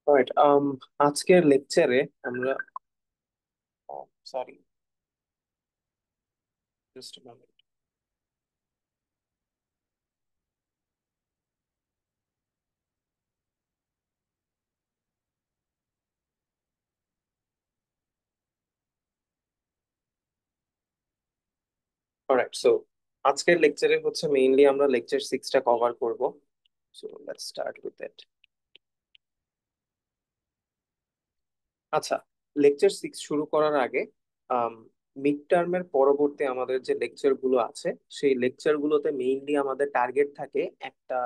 Right. আজকের লেকচারে আমরা sorry, just moment. Alright, so আজকের লেকচারে হচ্ছে মেইনলি আমরা লেকচার 6টা কভার করব। So let's start with it. আচ্ছা, লেকচার 6 শুরু করার আগে মিড টার্মের পরবর্তী আমাদের যে লেকচার গুলো আছে, সেই লেকচার গুলোতে মেইনলি আমাদের টার্গেট থাকে একটা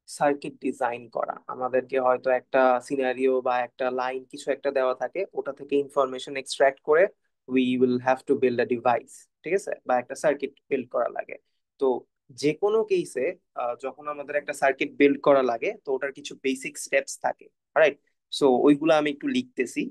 সার্কিট ডিজাইন করা। আমাদেরকে হয়তো একটা সিনারিও বা একটা লাইন কিছু একটা দেওয়া থাকে, ওটা থেকে ইনফরমেশন এক্সট্রাক্ট করে we will have to build a device. ঠিক আছে, বা একটা সার্কিট বিল্ড করা লাগে। তো যে কোনো কেসে যখন আমাদের একটা সার্কিট বিল্ড করা লাগে, তো ওটার কিছু বেসিক স্টেপস থাকে। রাইট। সো ওইগুলো আমি একটু লিখতেছি।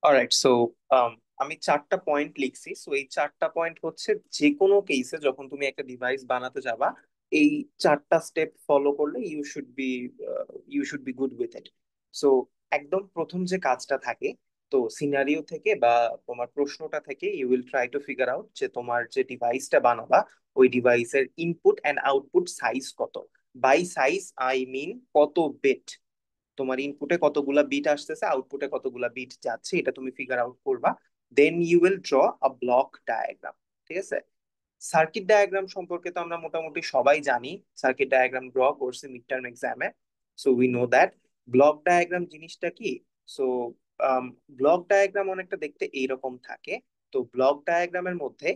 অলরাইট, সো আমি 4টা পয়েন্ট লিখছি। সো এই 4টা পয়েন্ট হচ্ছে যে কোনো কেসে যখন তুমি একটা ডিভাইস বানাতে যাবা, এই 4টা স্টেপ ফলো করলে you should be good with it. So একদম প্রথম যে কাজটা থাকে, তো সিনারিও থেকে বা তোমার প্রশ্নটা থেকে you will try to figure out যে তোমার যে ডিভাইসটা বানাবা, ওই ডিভাইসের ইনপুট অ্যান্ড আউটপুট সাইজ কত। বাই সাইজ আই মিন কত বিট, তোমার ইনপুটে কতগুলা বিট আসতেছে, আউটপুটে কতগুলা বিট যাচ্ছে, এটা তুমি ফিগার আউট করবা। Then you will draw a block diagram. ঠিক আছে। সার্কিট ডায়াগ্রাম সম্পর্কে তো আমরা মোটামুটি সবাই জানি, সার্কিট ডায়াগ্রাম ড্র করছি মিড টার্ম এক্সামে। So we know that. Block diagram জিনিসটা কি? সো ব্লক ডায়াগ্রাম অনেকটা দেখতে এইরকম থাকে। তো ব্লক ডায়াগ্রামের মধ্যে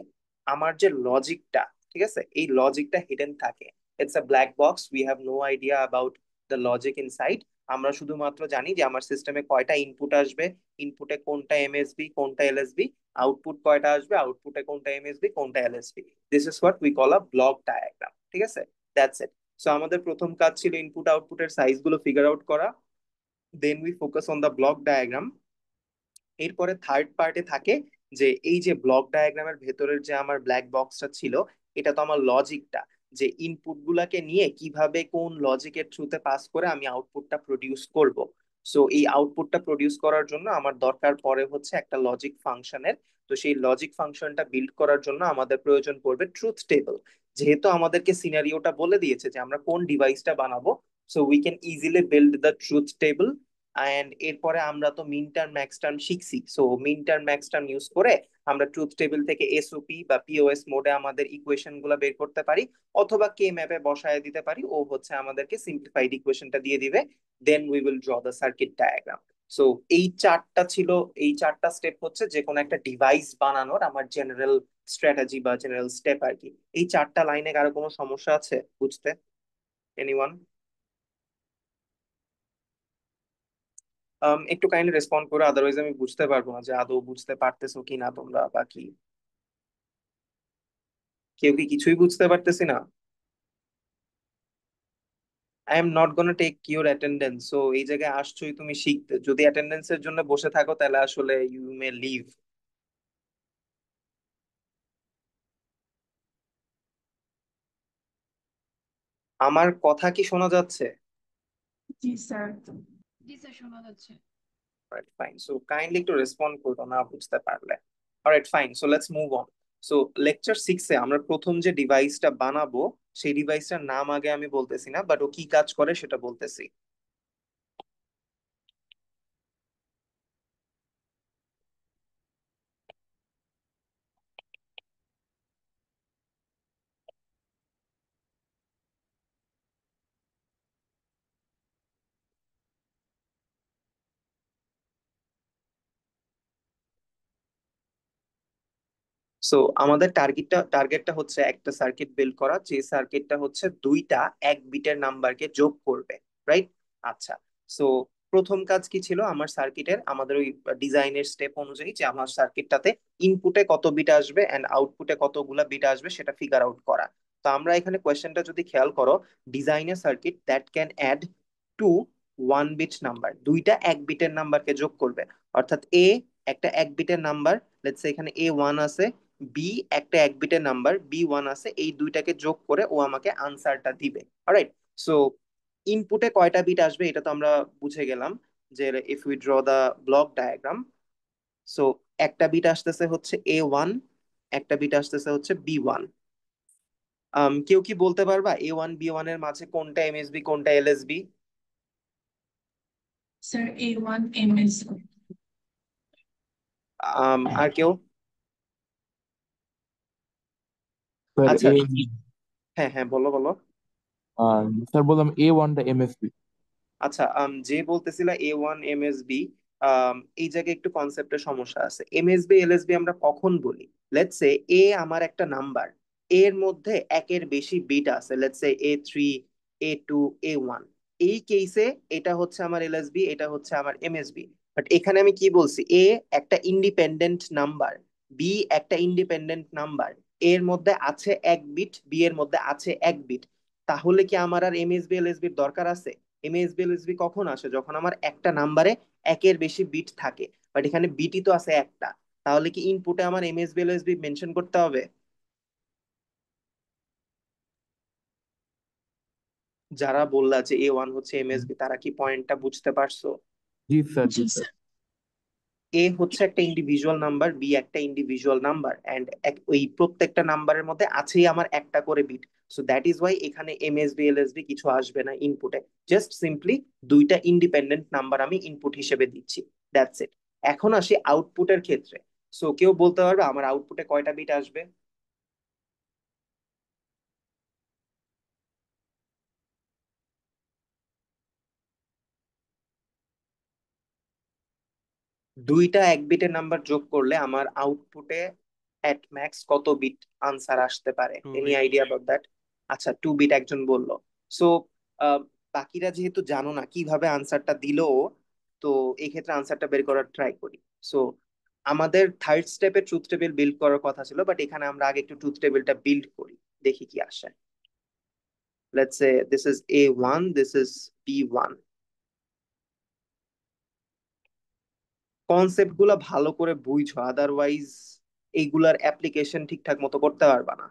আমার যে লজিকটা, ঠিক আছে, এই লজিকটা হিডেন থাকে। It's a black box, we have no idea about the logic inside. আমরা শুধুমাত্র জানি যে আমার সিস্টেমে কয়টা ইনপুট আসবে, ইনপুটে কোনটা এমএসবি কোনটা এলএসবি, আউটপুট কয়টা আসবে, আউটপুটে কোনটা এমএসবি কোনটা LSB. This is what we call a block diagram. ঠিক আছে, দ্যাটস ইট। সো আমাদের প্রথম কাজ ছিল ইনপুট আউটপুটের সাইজ গুলো ফিগার আউট করা। Then we focus on the block diagram. এরপরে থার্ড পার্টে থাকে যে এই যে ব্লক ডায়াগ্রামের ভেতরের যে আমার ব্ল্যাক বক্সটা ছিল, এটা তো আমার লজিকটা, যে ইনপুট গুলাকে নিয়ে কিভাবে কোন লজিকের থ্রুতে পাস করে আমি আউটপুটটা প্রডিউস করব। সো এই আউটপুটটা প্রডিউস করার জন্য আমার দরকার পড়ে হচ্ছে একটা লজিক ফাংশনের। তো সেই লজিক ফাংশনটা বিল্ড করার জন্য আমাদের প্রয়োজন পড়বে ট্রুথ টেবল। যেহেতু আমাদেরকে সিনারিওটা বলে দিয়েছে যে আমরা কোন ডিভাইসটা বানাবো, so we can easily build the truth table. And এরপরে আমরা তো মিন টার্ম ম্যাক্স টার্ম শিখছি, so min term max term use করে আমরা ট্রুথ টেবিল থেকে এসওপি বা পিওএস মোডে আমাদের ইকুয়েশন গুলো বের করতে পারি, অথবা কে ম্যাপে বসায় দিতে পারি, ও হচ্ছে আমাদেরকে সিম্পলিফাইড ইকুয়েশনটা দিয়ে দিবে। Then we will draw the circuit diagram. So এই চারটা স্টেপ হচ্ছে যে কোনো একটা ডিভাইস বানানোর আমার জেনারেল স্ট্র্যাটেজি বা জেনারেল স্টেপ আর কি। এই চারটা লাইনে কারো কোনো সমস্যা আছে বুঝতে? এনিওয়ান? একটু কাইন্ডলি রেসপন্ড করো, আদারওয়াইজ আমি বুঝতে পারবো না যে আদৌ বুঝতে পারতেছো কি না তোমরা বা কি। কেউ কি কিছুই বুঝতে পারতেছি না? I am not gonna take your attendance, so এই জায়গায় আসছোই তুমি শিখতে, যদি অ্যাটেন্ডেন্সের জন্য বসে থাকো তাহলে আসলে ইউ মে লিভ। আমার কথা কি শোনা যাচ্ছে? জি স্যার। জি স্যার, শোনা যাচ্ছে। Alright, fine. So kindly একটু রেসপন্ড করো না বুঝতে পারলে। Alright fine, so let's move on. So lecture 6-এ আমরা প্রথম যে ডিভাইসটা বানাবো সেই ডিভাইসটার নাম আগে আমি বলতেছি না, বাট ও কি কাজ করে সেটা বলতেছি। সো আমাদের টার্গেটটা হচ্ছে একটা সার্কিট বিল্ড করা, যে সার্কিটটা হচ্ছে দুইটা এক বিটের নাম্বারকে যোগ করবে, রাইট? আচ্ছা, সো প্রথম কাজ কি ছিল আমার সার্কিটের, আমাদের ওই ডিজাইনের স্টেপ অনুযায়ী, যে আমার সার্কিটটাতে ইনপুটে কত বিট আসবে এন্ড আউটপুটে কতগুলা বিট আসবে সেটা ফিগার আউট করা। তো আমরা এখানে কোয়েশ্চেনটা যদি খেয়াল করো, ডিজাইনের circuit that can add two one bit number, দুইটা এক বিটের নাম্বারকে যোগ করবে। অর্থাৎ এ একটা এক বিটের নাম্বার, লেটস সে এখানে A1 আছে, বি একটা এক বিটের নাম্বার B1 আছে, এই দুইটাকে যোগ করে ও আমাকে আনসারটা দিবে। অলরাইট, সো ইনপুটে কয়টা বিট আসবে এটা তো আমরা বুঝে গেলাম, যে if we draw the block diagram. So একটা বিট আসতেছে হচ্ছে A1, একটা বিট আসতেছে হচ্ছে B1। কেউ কি বলতে পারবা A1 B1 এর মাঝে কোনটা এমএসবি কোনটা এলএসবি? Sir A1 MS। আর কেউ? স্যার আচ্ছা, এ হ্যাঁ হ্যাঁ, বলো বলো। স্যার বললাম A1টা এমএসবি। আচ্ছা, যে বলতেছিলা A1 MSB, এই জায়গায় একটু কনসেপ্টের সমস্যা আছে। এমএসবি এলএসবি আমরা কখন বলি? লেটস সে আমার একটা নাম্বার, এর মধ্যে একের বেশি বিট আছে, let's say A3, A2, A1। এই কেসে এটা হচ্ছে আমার এলএসবি, এটা হচ্ছে আমার এমএসবি। বাট এখানে আমি কি বলছি, একটা ইন্ডিপেন্ডেন্ট নাম্বার, বি একটা ইন্ডিপেন্ডেন্ট নাম্বার, এর মধ্যে আছে এক বিট, বি এর মধ্যে আছে এক বিট। তাহলে কি আমার আর এমএসবি এলএসবির দরকার আছে? এমএসবি এলএসবি কখন আসে? যখন আমার একটা নাম্বারে একের বেশি বিট থাকে। বাট এখানে বিটই তো আছে একটা, তাহলে কি ইনপুটে আমার এমএসবি এলএসবি মেনশন করতে হবে? যারা বললা যে A1 হচ্ছে এমএসবি, তারা কি পয়েন্টটা বুঝতে পারছো? জি স্যার, জি জি স্যার। স্যার। হচ্ছে একটা ইন্ডিভিজুয়াল নাম্বার, বি একটা ইন্ডিভিজুয়াল নাম্বার, এন্ড ওই প্রত্যেকটা নাম্বারের মধ্যে আছেই আমার একটা করে bit. So that is why এখানে এমএসবি এলএসবি কিছু আসবে না ইনপুটে। জাস্ট সিম্পলি দুইটা ইন্ডিপেন্ডেন্ট নাম্বার আমি ইনপুট হিসেবে দিচ্ছি, দ্যাটস ইট। এখন আসি আউটপুটের ক্ষেত্রে। সো কেউ বলতে পারবে আমার আউটপুটে কয়টা বিট আসবে? দুইটা এক বিটের নাম্বার যোগ করলে আমার আউটপুটে এট ম্যাক্স কত বিট আনসার আসতে পারে? Two any bit idea about that? আচ্ছা, 2 বিট একজন বললো। সো বাকিরা যেহেতু জানো না কিভাবে আনসারটা দিলো ও, তো এই ক্ষেত্রে আনসারটা বের করার ট্রাই করি। সো আমাদের থার্ড স্টেপে ট্রুথ টেবিল বিল্ড করার কথা ছিল, বাট এখানে আমরা আগে একটু ট্রুথ টেবিলটা বিল্ড করি, দেখি কি আসে। Let's say this is A1, this is B1। Concept গুলা ভালো করে বুঝো, আদারওয়াইজ এইগুলার অ্যাপ্লিকেশন ঠিকঠাক মতো করতে পারবা না।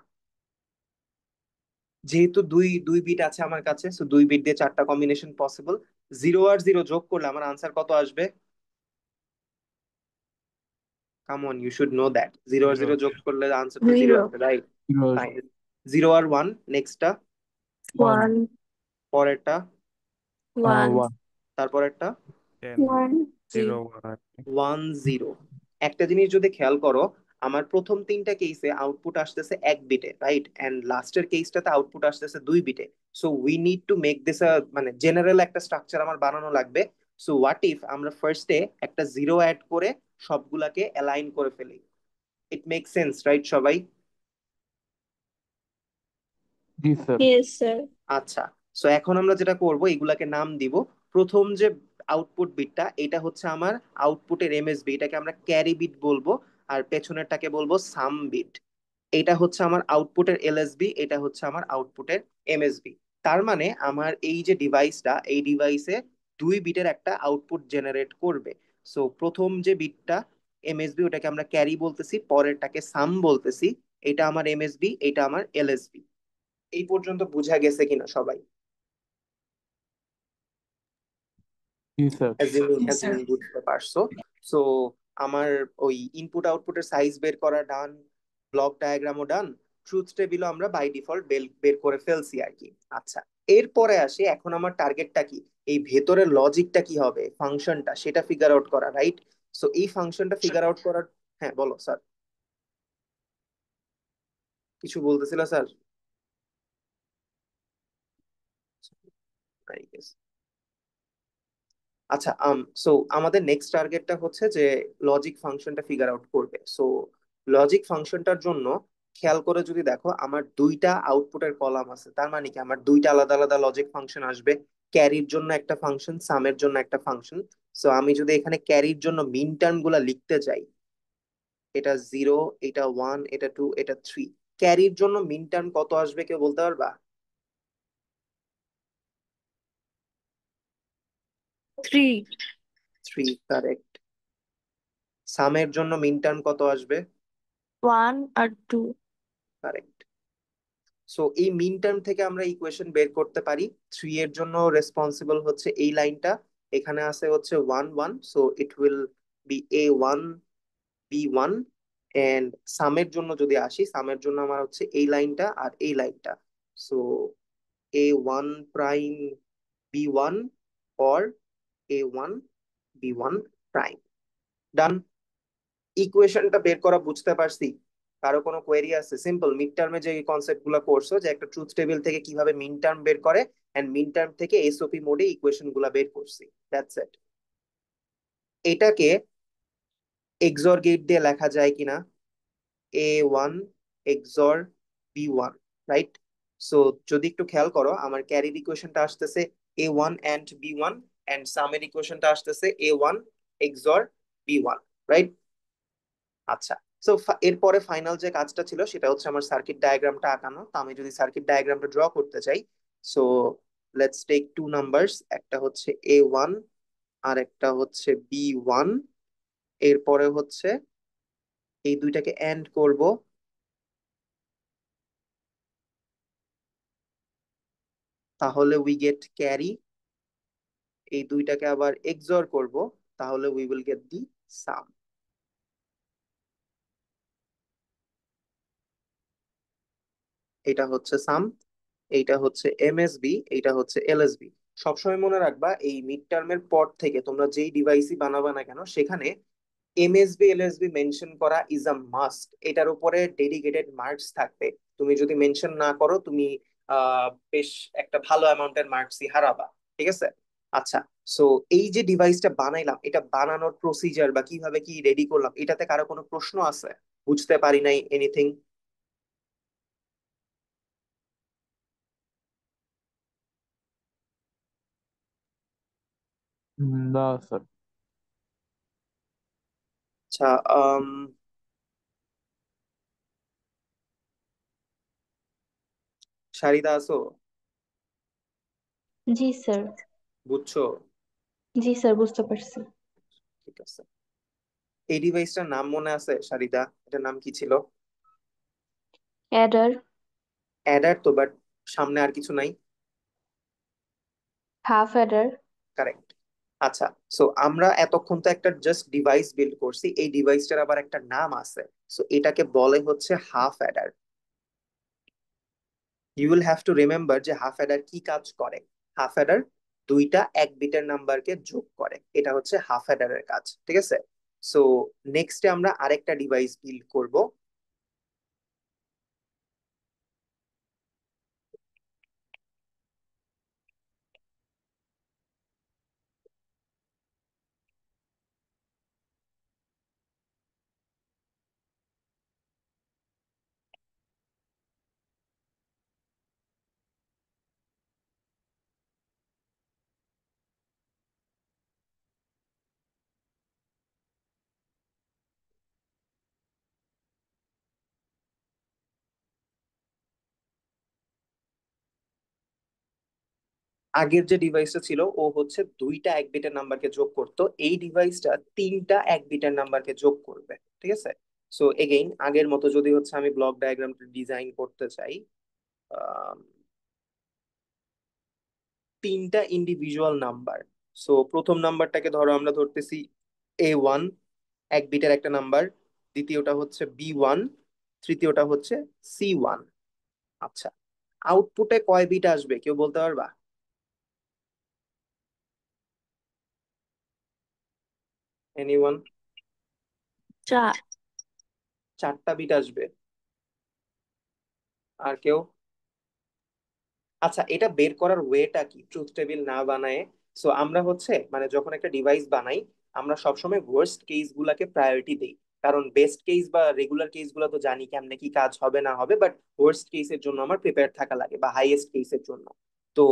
যেহেতু দুই দুই বিট আছে আমার কাছে, সো 2 বিট দিয়ে চারটা কম্বিনেশন পসিবল। জিরো আর জিরো যোগ করলে আমার আনসার কত আসবে? Come on, you should know that. Zero আর জিরো। জিরো যোগ করলে আনসার তো জিরো জিরো। আসবে, রাইট? জিরো। ফাইন। জিরো আর ওয়ান, নেক্সটটা, ওয়ান। ওয়ান। পরেরটা, ওয়ান। ওয়ান। তারপরেরটা, টেন। ওয়ান। জি। Zero one. 1 0। একটা জিনিস যদি খেয়াল করো, আমার প্রথম তিনটা কেসে আউটপুট আসতেছে এক বিটে, রাইট? এন্ড লাস্টের কেসটাতে আউটপুট আসতেছে 2 বিটে। So we need to make this মানে জেনারেল একটা স্ট্রাকচার আমার বানানো লাগবে, সো হোয়াট ইফ আমরা ফার্স্টে একটা জিরো অ্যাড করে সবগুলাকে অ্যালাইন করে ফেলি? ইট মেক সেন্স, রাইট সবাই? জি স্যার। Yes, sir. আচ্ছা, সো এখন আমরা যেটা করব এগুলাকে নাম দিব। প্রথম যে আউটপুট বিটটা, এটা হচ্ছে আমার আউটপুটের এমএসবি, এটাকে আমরা ক্যারি বিট বলবো। আর পেছনেরটাকে বলবো সাম বিট। এটা হচ্ছে আমার আউটপুটের এলএসবি, এটা হচ্ছে আমার আউটপুটের এমএসবি। তার মানে আমার এই যে ডিভাইসটা, এই ডিভাইসে 2 বিটের একটা আউটপুট জেনারেট করবে। সো প্রথম যে বিটটা এমএসবি, ওটাকে আমরা ক্যারি বলতেছি, পরেরটাকে সাম বলতেছি। এটা আমার এমএসবি, এটা আমার এলএসবি। এই পর্যন্ত বোঝা গেছে কিনা সবাই? জি sir. Assuming Yes, sir. Assuming বুঝতে পারছো। সো আমার ওই ইনপুট আউটপুটের সাইজ বের করা ডান, ব্লক ডায়াগ্রামও ডান, ট্রুথ টেবিলও আমরা বাই ডিফল্ট বের করে ফেলছি আর কি। আচ্ছা, এরপরে আসি, এখন আমার টার্গেটটা কি? এই ভেতরের লজিকটা কি হবে, ফাংশনটা, সেটা ফিগার আউট করা, রাইট? সো এই ফাংশনটা ফিগার আউট করার, হ্যাঁ বলো স্যার, কিছু বলতেছিল স্যার? আচ্ছা, সো আমাদের নেক্সট টার্গেটটা হচ্ছে যে লজিক ফাংশনটা ফিগার আউট করবে। সো লজিক ফাংশনটার জন্য খেয়াল করে যদি দেখো, আমার 2টা আউটপুটের কলাম আছে, তার মানে কি আমার 2টা আলাদা আলাদা লজিক ফাংশন আসবে। ক্যারির জন্য একটা ফাংশন, সামের জন্য একটা ফাংশন। সো আমি যদি এখানে ক্যারির জন্য মিন টার্ম গুলা লিখতে যাই, এটা 0, এটা 1, এটা 2, এটা 3, ক্যারির জন্য মিন টার্ম কত আসবে কেউ বলতে পারবা? 3. 3, কারেক্ট। সামের জন্য মিন টার্ম কত আসবে? 1 or 2. কারেক্ট। সো এই মিন টার্ম থেকে আমরা ইকুয়েশন বের করতে পারি। 3 এর জন্য রেসপন্সিবল হচ্ছে এই লাইনটা, এখানে আছে হচ্ছে 1 1, so it will be A1 B1। And সামের জন্য যদি আসি, সামের জন্য আমার হচ্ছে এই লাইনটা আর এই লাইনটা। So A1 prime B1 or A1 B1 prime. Done. ইকুয়েশনটা বের করা বুঝতে পারছি? কারো কোনো কোয়েরি আছে? সিম্পল, মিড টার্মে যে কনসেপ্ট গুলো করছো, যে একটা ট্রুথ টেবিল থেকে কিভাবে মিন টার্ম বের করে, এন্ড মিন টার্ম থেকে এসওপি মোডে ইকুয়েশন গুলা বের করছি, দ্যাটস ইট। এটাকে এক্সর গেট দিয়ে লেখা যায় কিনা? A1 XOR B1, right? So যদি একটু খেয়াল করো, আমার ক্যারির ইকুয়েশনটা আসতেছে A1 and B1, এন্ড সামের ইকুয়েশনটা আসতেছে A1 XOR B1, রাইট? আচ্ছা, সো এরপরে ফাইনাল যে কাজটা ছিল সেটা হচ্ছে আমার সার্কিট ডায়াগ্রামটা আঁকানো। তো আমি যদি সার্কিট ডায়াগ্রামটা ড্র করতে চাই, সো লেটস টেক 2 নাম্বারস, একটা হচ্ছে A1 আর একটা হচ্ছে B1। এরপরে হচ্ছে এই দুইটাকে এন্ড করব, তাহলে উই গেট ক্যারি। এই দুইটাকে আবার এক্সঅর করব, তাহলে উই উইল গেট দি সাম। এটা হচ্ছে সাম, এইটা হচ্ছে এমএসবি, এইটা হচ্ছে এলএসবি। সবসময় মনে রাখবা, এই মিড টার্মের পর থেকে তোমরা যেই ডিভাইসই বানাবা না কেন, সেখানে এমএসবি এলএসবি মেনশন করা ইজ আ মাস্ট। এটার উপরে ডেডিকেটেড মার্কস থাকবে। তুমি যদি মেনশন না করো, তুমি বেশ একটা ভালো অ্যামাউন্টের মার্কসই হারাবা। ঠিক আছে? আচ্ছা, সো এই যে ডিভাইসটা বানাইলাম, এটা বানানোর প্রসিজার বা কিভাবে কি রেডি করলাম, এটাতে কারো কোনো প্রশ্ন আছে? বুঝতে পারি নাই এনিথিং? না স্যার। আচ্ছা, শারিদা আছো? জি স্যার। বুঝছো? জি স্যার, বুঝতে পারছি। ঠিক আছে। এই ডিভাইসটার নাম মনে আছে শারিদা? এটার নাম কি ছিল? অ্যাডার। অ্যাডার তো, বাট সামনে আর কিছু নাই। Half Eder. কারেক্ট। আচ্ছা, সো আমরা এতক্ষণ তো একটা জাস্ট ডিভাইস বিল্ড করছি, এই ডিভাইসটার আবার একটা নাম আছে। সো এটাকে বলে হচ্ছে half adder. You will have to remember যে হাফ অ্যাডার কি কাজ করে। হাফ অ্যাডার 2টা 1 বিটের নাম্বারকে যোগ করে, এটা হচ্ছে হাফ অ্যাডারের কাজ। ঠিক আছে? সো নেক্সটে আমরা আরেকটা ডিভাইস বিল্ড করব। আগের যে ডিভাইসটা ছিল ও হচ্ছে দুইটা এক বিটের নাম্বারকে যোগ করতো, এই ডিভাইসটা তিনটা এক বিটের নাম্বারকে যোগ করবে। ঠিক আছে? সো এগেইন আগের মতো যদি হচ্ছে আমি ব্লক ডায়াগ্রামটা ডিজাইন করতে চাই, আম, তিনটা ইন্ডিভিজুয়াল নাম্বার। সো প্রথম নাম্বারটাকে ধরো আমরা ধরতেছি A1, এক বিটের একটা নাম্বার। দ্বিতীয়টা হচ্ছে B1, তৃতীয়টা হচ্ছে C1। আচ্ছা, আউটপুটে কয় বিট আসবে কেউ বলতে পারবা? এনিওয়ান? চার। চারটা বিট আসবে। আর কেউ? আচ্ছা, এটা বের করার ওয়েটা কি ট্রুথ টেবিল না বানায়? সো আমরা হচ্ছে মানে যখন একটা ডিভাইস বানাই, আমরা সবসময় ওয়ার্স্ট কেস গুলাকে প্রায়োরিটি দেই। কারণ বেস্ট কেস বা রেগুলার কেস গুলো তো জানি কেমনে কি কাজ হবে না হবে, বাট ওয়ার্স্ট কেসের জন্য আমার প্রিপেয়ার থাকা লাগে, বা হাইয়েস্ট কেসের জন্য। তো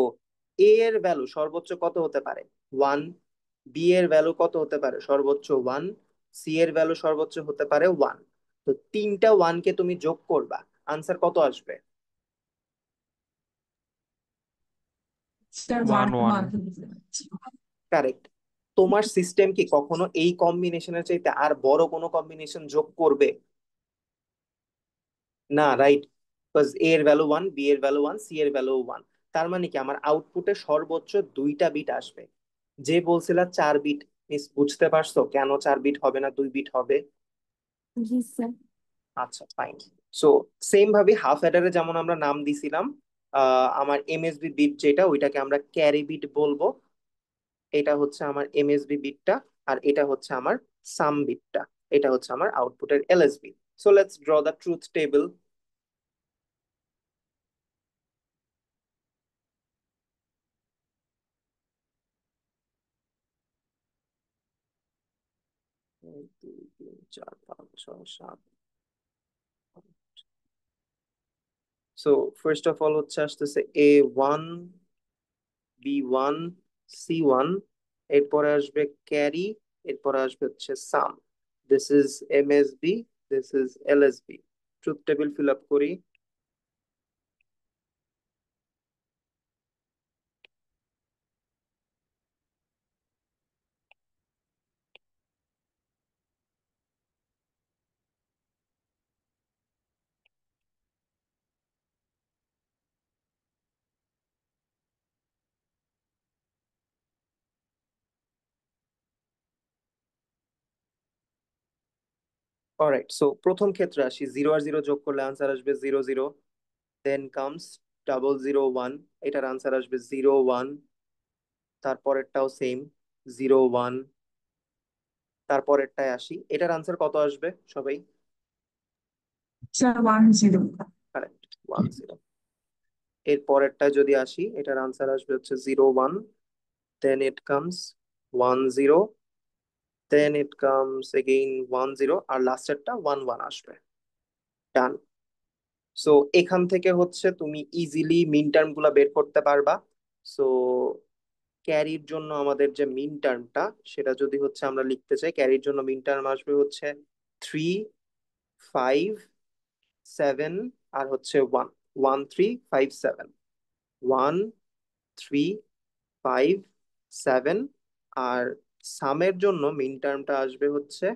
এ এর ভ্যালু সর্বোচ্চ কত হতে পারে? 1। বি এর ভ্যালু কত হতে পারে? সর্বোচ্চ 1। সি এর ভ্যালু সর্বোচ্চ হতে পারে 1। তো তিনটা ওয়ানকে তুমি যোগ করবা, আনসার কত আসবে? Sir one one one. One. Correct. তোমার সিস্টেম কি কখনো এই কম্বিনেশনের চাইতে আর বড় কোনো কম্বিনেশন যোগ করবে? না, রাইট। বিকজ এ এর ভ্যালু 1, বি এর ভ্যালু 1, সি এর ভ্যালু 1। তার মানে কি আমার আউটপুটে সর্বোচ্চ দুইটা বিট আসবে। যে বলছিলা 4 বিট, মিস বুঝতে পারছো কেন 4 বিট হবে না, 2 বিট হবে? জি স্যার। আচ্ছা, ফাইন। সো সেম ভাবে হাফ অ্যাডারে যেমন আমরা নাম দিছিলাম, আমার এমএসবি বিট যেটা, ওইটাকে আমরা ক্যারি বিট বলবো। এটা হচ্ছে আমার এমএসবি বিটটা, আর এটা হচ্ছে আমার সাম বিটটা। এটা হচ্ছে আমার আউটপুটের LSB. So let's draw the truth table. এক, দুই, তিন, চার, পাঁচ, ছয়, সাত। সো ফার্স্ট অফ অল হচ্ছে আসতেছে A1, B1, C1। এরপরে আসবে ক্যারি, এরপরে আসবে হচ্ছে sum. This is MSB, this is LSB. Truth table fill up করি। অলরাইট, সো প্রথম ক্ষেত্রে আসি। 0 আর 0 যোগ করলে আনসার আসবে 0 0। দেন কামস 0 0 1, এটার আনসার আসবে 0 1। তারপরেরটাও সেম, 0 1। তারপরেরটায় আসি, এটার আনসার কত আসবে সবাই? Sir one zero. কারেক্ট, 1 0। এর পরেরটা যদি আসি, এটার আনসার আসবে হচ্ছে 0 1। Then it comes 1 0। Then it comes again 1 0, আর লাস্টেরটা 1 1 আসবে। ডান। সো এখান থেকে হচ্ছে তুমি ইজিলি মিন টার্ম গুলা বের করতে পারবা। সো ক্যারির জন্য আমাদের যে মিন টার্মটা, সেটা যদি হচ্ছে আমরা লিখতে চাই, ক্যারির জন্য মিন টার্ম আসবে হচ্ছে 3 5 7, আর হচ্ছে 1 1 3 5 7। 1 3 5 7। আর সামের জন্য মিন টার্মটা আসবে হচ্ছে,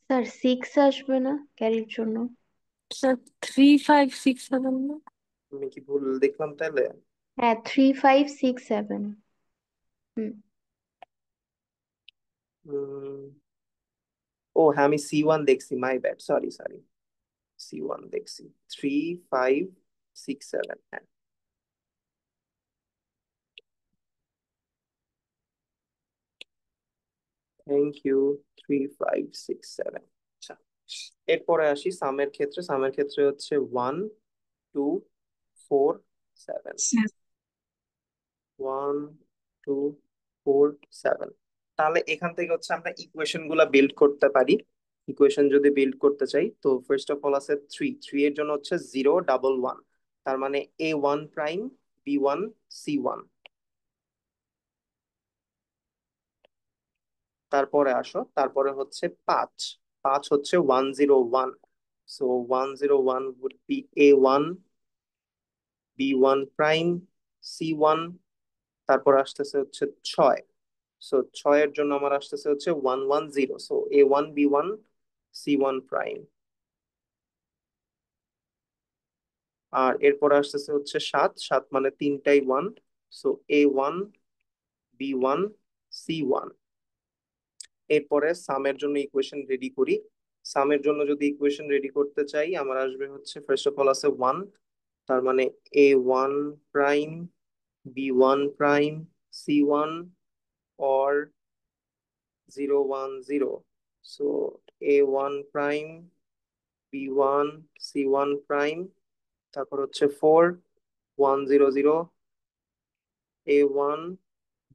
স্যার সিক্স আসবে না ক্যারির জন্য? স্যার 3 5 6 7 না? আমি কি ভুল দেখলাম তাহলে? হ্যাঁ, 3 5 6 7। হুম। উম, ও হ্যাঁ, আমি C1 দেখছি, my bad, sorry sorry. C1 দেখছি। 3 5 6 7, হ্যাঁ। Thank you. 3 5 6 7। আচ্ছা, এরপরে আসি সামের ক্ষেত্রে। সামের ক্ষেত্রে হচ্ছে 1 2 4 7। স্যার 1 2 4 7। তাহলে এখান থেকে হচ্ছে আমরা ইকুয়েশন গুলা বিল্ড করতে পারি। ইকুয়েশন যদি বিল্ড করতে চাই, তো ফার্স্ট অফ অল আছে 3 এর জন্য হচ্ছে 0 1 1। তার মানে A1 প্রাইম, B1, C1। তারপরে আসো, তারপরে হচ্ছে 5। 5 হচ্ছে 1 0 1। So 1 0 1 would be A1, B1 prime, C1, তারপর আসতেছে হচ্ছে 6। সো 6-এর জন্য আমার আসতেছে হচ্ছে 110। So A1 B1 C1 prime. আর এরপর আসতেছে হচ্ছে 7। 7 মানে তিনটাই 1। So A1 B1 C1। এরপরে সামের জন্য ইকুয়েশন রেডি করি। সামের জন্য যদি ইকুয়েশন রেডি করতে চাই আমার আসবে হচ্ছে ফার্স্ট অফ অল আছে 1। তার মানে A1 prime B1 prime C1 or 0 1 0। So A1 prime B1 C1 prime. তারপর হচ্ছে 4 1 0 0। A1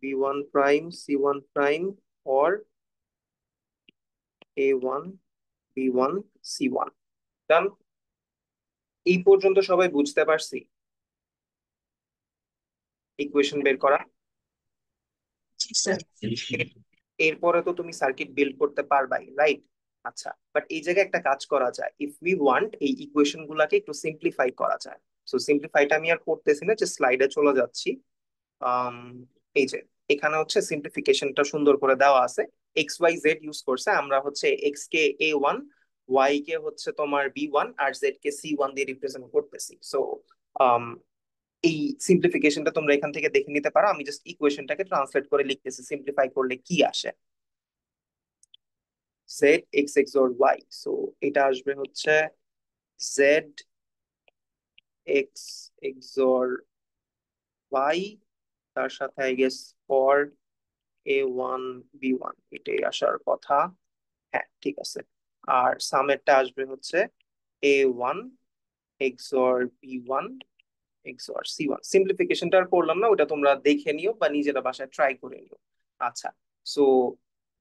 B1 prime C1 prime or A1 B1 C1। ডান। এই পর্যন্ত সবাই বুঝতে পারছি ইকুয়েশন বের করা? জি স্যার। এরপরে তো তুমি সার্কিট বিল্ড করতে পারবাই, রাইট? আচ্ছা, বাট এই জায়গায় একটা কাজ করা যায়, ইফ উই ওয়ান্ট এই ইকুয়েশন গুলাকে একটু সিম্পলিফাই করা যায়। সো সিম্পলিফাইটা আমি আর করতেছি না, যে স্লাইডে চলে যাচ্ছি। আম, এই যে এখানে হচ্ছে সিম্পলিফিকেশনটা সুন্দর করে দেওয়া আছে। এক্স ওয়াই জেড ইউজ করছে, আমরা হচ্ছে এক্স কে A1, ওয়াই কে হচ্ছে তোমার B1, আর জেড কে C1 দিয়ে রিপ্রেজেন্ট করতেছি। সো এই সিম্পলিফিকেশনটা তোমরা এখান থেকে দেখে নিতে পারো। আমি জাস্ট ইকুয়েশনটাকে ট্রান্সলেট করে লিখতেছি, সিম্পলিফাই করলে কি আসে। Z X X or Y, so এটা আসবে হচ্ছে Z X X or Y, তার সাথে I guess for A1 B1, এটাই আসার কথা। হ্যাঁ, ঠিক আছে। আর সামেরটা আসবে হচ্ছে A1 x or B1 XOR C1। সিম্পলিফিকেশনটা আর করলাম না, ওটা তোমরা দেখে নিও বা নিজেরা বাসায় ট্রাই করে নিও। আচ্ছা, সো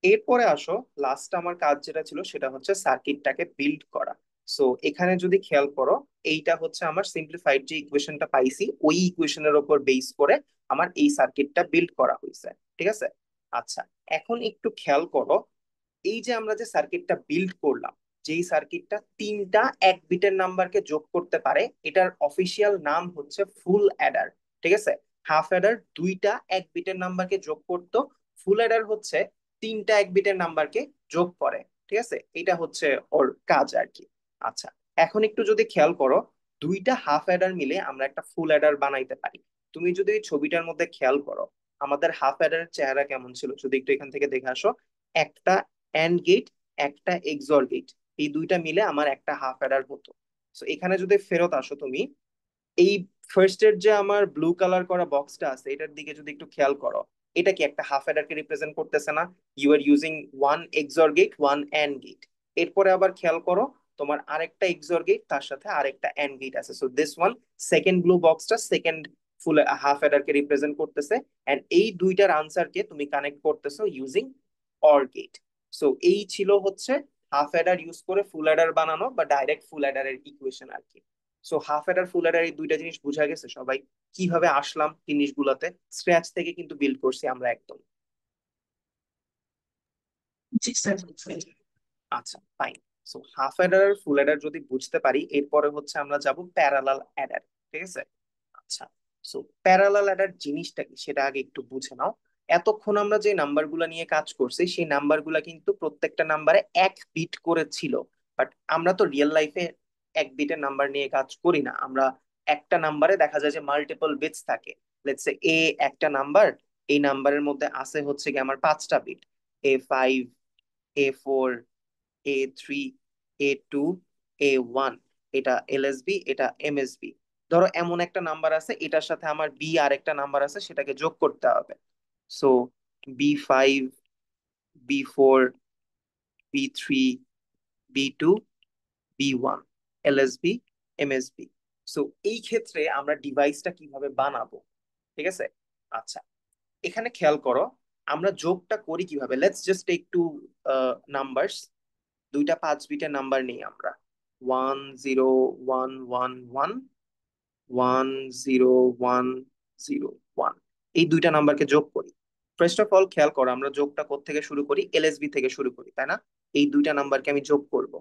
এরপরে আসো, লাস্ট আমার কাজ যেটা ছিল সেটা হচ্ছে সার্কিটটাকে বিল্ড করা। সো এখানে যদি খেয়াল করো, এইটা হচ্ছে আমার সিম্পলিফাইড যে ইকুয়েশনটা পাইছি, ওই ইকুয়েশনের উপর বেস করে আমার এই সার্কিটটা বিল্ড করা হয়েছে। ঠিক আছে? আচ্ছা, এখন একটু খেয়াল করো, এই যে আমরা যে সার্কিটটা বিল্ড করলাম, যেই সার্কিটটা তিনটা এক বিটের নাম্বারকে যোগ করতে পারে, এটার অফিসিয়াল নাম হচ্ছে ফুল অ্যাডার। ঠিক আছে? হাফ অ্যাডার দুইটা এক বিটের নাম্বারকে যোগ করতো, ফুল অ্যাডার হচ্ছে তিনটা এক বিটের নাম্বারকে যোগ করে। ঠিক আছে? এটা হচ্ছে ওর কাজ আর কি। আচ্ছা, এখন একটু যদি খেয়াল করো, দুইটা হাফ অ্যাডার মিলে আমরা একটা ফুল অ্যাডার বানাইতে পারি। তুমি যদি এই ছবিটার মধ্যে খেয়াল করো, আমাদের হাফ অ্যাডারের চেহারা কেমন ছিল যদি একটু এখান থেকে দেখে আসো। একটা অ্যান্ড গেট, একটা এক্সঅর গেট, এই দুইটা মিলে আমার একটা হাফ অ্যাডার হতো। তো এখানে যদি ফেরত আসো তুমি, এই ফার্স্টের যে আমার ব্লু কালার করা বক্সটা আছে, এটার দিকে যদি একটু খেয়াল করো, এটা কি একটা হাফ অ্যাডারকে রিপ্রেজেন্ট করতেছে না? You are using one XOR gate, one and gate. এরপরে আবার খেয়াল করো, তোমার আরেকটা এক্সঅর গেট, তার সাথে আরেকটা অ্যান্ড গেট আছে। So this one, second blue বক্সটা সেকেন্ড ফুল হাফ অ্যাডারকে রিপ্রেজেন্ট করতেছে, এন্ড এই দুইটার আনসারকে তুমি কানেক্ট করতেছো ইউজিং অর গেট। সো এই ছিল হচ্ছে হাফ অ্যাডার ইউজ করে ফুল অ্যাডার বানানো, বা ডাইরেক্ট ফুল অ্যাডারের ইকুয়েশন আর কি। সো হাফ অ্যাডার ফুল অ্যাডার এই দুইটা জিনিস বোঝা গেছে সবাই? কিভাবে আসলাম জিনিসগুলোতে, স্ক্র্যাচ থেকে কিন্তু বিল্ড করছি আমরা একদম। জি স্যার। আচ্ছা, ফাইন। সো হাফ অ্যাডার আর ফুল অ্যাডার যদি বুঝতে পারি, এরপরে হচ্ছে আমরা যাব প্যারালাল অ্যাডার। ঠিক আছে? আচ্ছা, সো প্যারালাল অ্যাডার জিনিসটা কি সেটা আগে একটু বুঝে নাও। এতক্ষণ আমরা যে নাম্বারগুলো নিয়ে কাজ করছি, সেই নাম্বারগুলো কিন্তু প্রত্যেকটা নাম্বারে এক বিট করে ছিল। বাট আমরা তো রিয়েল লাইফে এক বিটের নাম্বার নিয়ে কাজ করি না। আমরা একটা নাম্বারে দেখা যায় যে মাল্টিপল বিটস থাকে। লেটস সে একটা নাম্বার, এই নাম্বারের মধ্যে আছে হচ্ছে কি আমার 5টা bit, A5, A4, A3, A2, A1। এটা LSB, এটা MSB। ধরো এমন একটা নাম্বার আছে, এটার সাথে আমার বি আর একটা নাম্বার আছে, সেটাকে যোগ করতে হবে। So B5, B4, B3, B2, B1, LSB, MSB। So এই ক্ষেত্রে আমরা ডিভাইসটা কিভাবে বানাবো? ঠিক আছে? আচ্ছা, এখানে খেয়াল করো, আমরা যোগটা করি কিভাবে। Let's just take two numbers. দুইটা 5 বিটের নাম্বার নিই আমরা, 1 0 1 1 1, 1 0 1 0 1। এই দুইটা নাম্বারকে যোগ করি। ফার্স্ট অফ অল খেয়াল করো, আমরা যোগটা কোত্থেকে শুরু করি? LSB থেকে শুরু করি, তাই না? এই দুইটা নাম্বারকে আমি যোগ করব।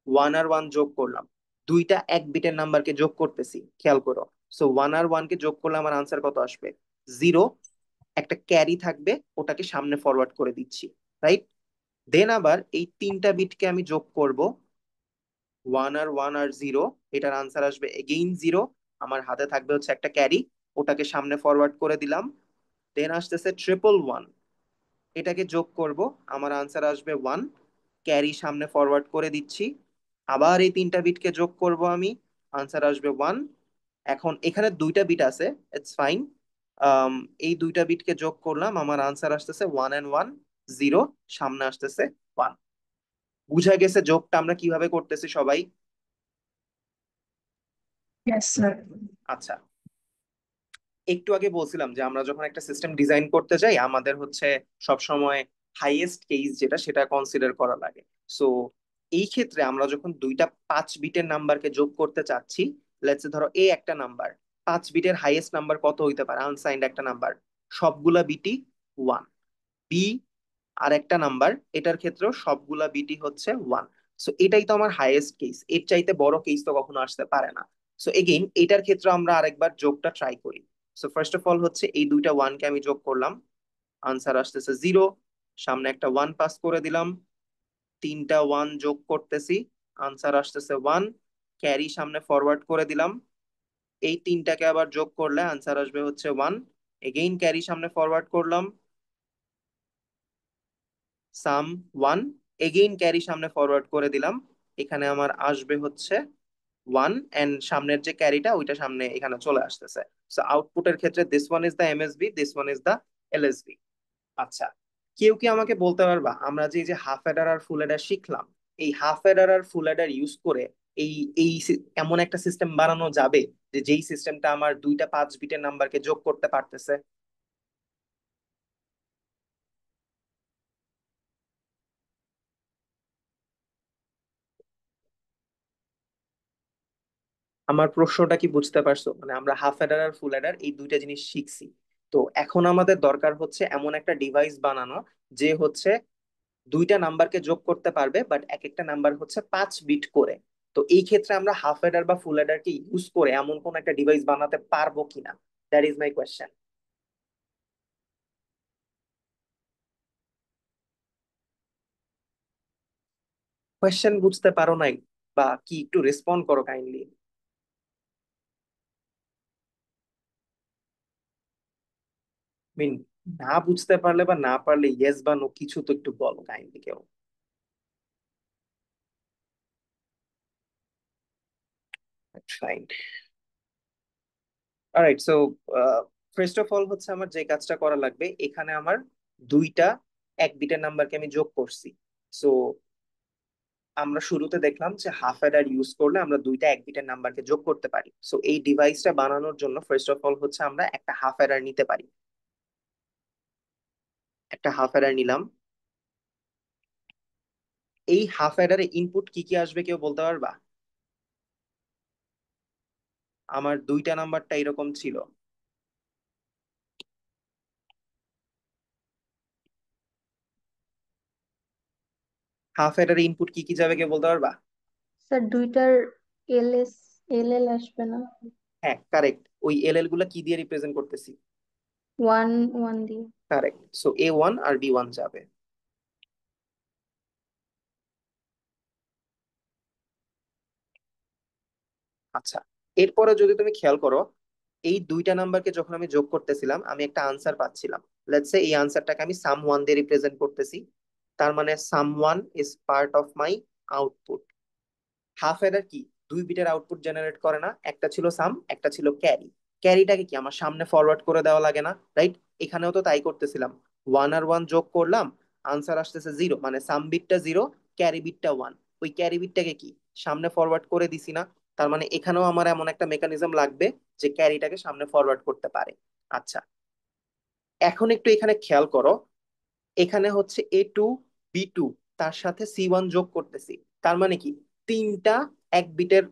1 আর 1 যোগ করলাম, দুইটা এক বিটের নাম্বারকে যোগ করতেছি, খেয়াল করো। সো 1 আর 1 কে যোগ করলে আমার আনসার কত আসবে? 0। একটা ক্যারি থাকবে, ওটাকে সামনে ফরওয়ার্ড করে দিচ্ছি, রাইট? দেন আবার এই তিনটা বিটকে আমি যোগ করব, 1 আর 1 আর 0, এটার আনসার আসবে এগেইন 0। আমার হাতে থাকবে হচ্ছে একটা ক্যারি, ওটাকে সামনে ফরওয়ার্ড করে দিলাম। দেন আসতেছে 111, এটাকে যোগ করব, আমার আনসার আসবে 1, ক্যারি সামনে ফরওয়ার্ড করে দিচ্ছি। আবার এই তিনটা বিটকে যোগ করব আমি, আনসার আসবে 1। এখন এখানে দুইটা বিট আছে, ইটস ফাইন। এই দুইটা বিটকে যোগ করলাম, আমার আনসার আসতেছে 1 and 1, 0, সামনে আসতেছে 1। বুঝা গেছে যোগটা আমরা কিভাবে করতেছি সবাই? Yes, sir. আচ্ছা, একটু আগে বলছিলাম যে আমরা যখন একটা সিস্টেম ডিজাইন করতে যাই আমাদের হচ্ছে সব সময় হাইয়েস্ট কেস যেটা সেটা কনসিডার করা লাগে। সো এই ক্ষেত্রে আমরা যখন দুইটা 5 বিটের নাম্বারকে যোগ করতে চাচ্ছি, লেটস ধরো এ একটা নাম্বার, 5 বিটের হাইয়েস্ট নাম্বার কত হইতে পারে? আনসাইন্ড একটা নাম্বার, সবগুলা বিটই 1। বি আর একটা নাম্বার, এটার ক্ষেত্রেও সবগুলা বিটই হচ্ছে 1। সো এটাই তো আমার হাইয়েস্ট কেস, এর চাইতে বড় কেস তো কখনো আসতে পারে না। সো এগেইন এটার ক্ষেত্রে আমরা আরেকবার যোগটা ট্রাই করি। সো ফার্স্ট অফ অল হচ্ছে এই দুইটা ওয়ানকে আমি যোগ করলাম, আনসার আসতেছে 0, সামনে একটা 1 পাস করে দিলাম। তিনটা 1 যোগ করতেছি, আনসার আসতেছে 1, ক্যারি সামনে ফরওয়ার্ড করে দিলাম। এই তিনটাকে আবার যোগ করলে আনসার আসবে হচ্ছে 1, এগেইন ক্যারি সামনে ফরওয়ার্ড করলাম, সাম 1, এগেইন ক্যারি সামনে ফরওয়ার্ড করে দিলাম। এখানে আমার আসবে হচ্ছে 1, এন্ড সামনের যে ক্যারিটা ওইটা সামনে এখানে চলে আসতেছে। সো আউটপুটের ক্ষেত্রে this one is the MSB, this one is the LSB. আচ্ছা, কেউ কি আমাকে বলতে পারবা আমরা যে যে হাফ অ্যাডার আর ফুল অ্যাডার শিখলাম, এই হাফ অ্যাডার আর ফুল অ্যাডার ইউজ করে এই এমন একটা সিস্টেম বানানো যাবে যে যেই সিস্টেমটা আমার দুইটা 5 বিটের নাম্বারকে যোগ করতে পারতেছে? আমার প্রশ্নটা কি বুঝতে পারছো? মানে আমরা হাফ অ্যাডার আর ফুল অ্যাডার এই দুইটা জিনিস শিখছি, তো এখন আমাদের দরকার হচ্ছে এমন একটা ডিভাইস বানানো যে হচ্ছে দুইটা নাম্বারকে যোগ করতে পারবে, বাট এক একটা নাম্বার হচ্ছে 5 বিট করে। তো এই ক্ষেত্রে আমরা হাফ অ্যাডার বা ফুল অ্যাডারকে ইউজ করে এমন কোন একটা ডিভাইস বানাতে পারবো কিনা, that is my question. Question বুঝতে পারো নাই, বা কি একটু রেসপন্ড করো কাইন্ডলি। মিন, না বুঝতে পারলে বা না পারলে ইয়েস বা নো কিছু তো একটু বলো কাইন্ডলি কেউ। Fine. Alright, so first of all হচ্ছে আমার যে কাজটা করা লাগবে, এখানে আমার দুইটা 1 বিটের নাম্বারকে আমি যোগ করছি। সো আমরা শুরুতে দেখলাম যে হাফ অ্যাডার ইউজ করলে আমরা দুইটা 1 বিটের নাম্বারকে যোগ করতে পারি। সো এই ডিভাইসটা বানানোর জন্য ফার্স্ট অফ অল হচ্ছে আমরা একটা হাফ অ্যাডার নিতে পারি। একটা হাফ অ্যাডার নিলাম। এই হাফ অ্যাডারে ইনপুট কি কি আসবে কেউ বলতে পারবা? আমার দুইটা নাম্বারটা এরকম ছিল। হাফ অ্যাডারে ইনপুট কি কি যাবে কেউ বলতে পারবা? স্যার দুইটার এল এল আসবে না? হ্যাঁ, কারেক্ট। ওই এল গুলা কি দিয়ে রিপ্রেজেন্ট করতেছি? 1 1 দিয়ে। কারেক্ট, সো A1 আর B1 যাবে। আচ্ছা, এরপরে যদি তুমি খেয়াল করো, এই দুইটা নাম্বারকে যখন আমি যোগ করতেছিলাম আমি একটা আনসার পাচ্ছিলাম। লেটস সে এই আনসারটাকে আমি সাম 1 দিয়ে রিপ্রেজেন্ট করতেছি। তার মানে সাম 1 is part of my output. Half adder কি 2 বিটের আউটপুট জেনারেট করে না? একটা ছিল সাম, একটা ছিল ক্যারি। ক্যারিটাকে কি আমার সামনে ফরওয়ার্ড করে দেওয়া লাগে না, রাইট? এখানেও তো তাই করতেছিলাম, 1 আর 1 যোগ করলাম, আনসার আসতেছে 0, মানে সাম বিটটা 0, ক্যারি বিটটা 1। ওই ক্যারি বিটটাকে কি সামনে ফরওয়ার্ড করে দিছি না? তার মানে এখানেও আমার এমন একটা মেকানিজম লাগবে যে ক্যারিটাকে সামনে ফরওয়ার্ড করতে পারে। আচ্ছা, এখন একটু এখানে খেয়াল করো, এখানে হচ্ছে A2 B2, তার সাথে C1 যোগ করতেছি। তার মানে কি তিনটা 1 বিটের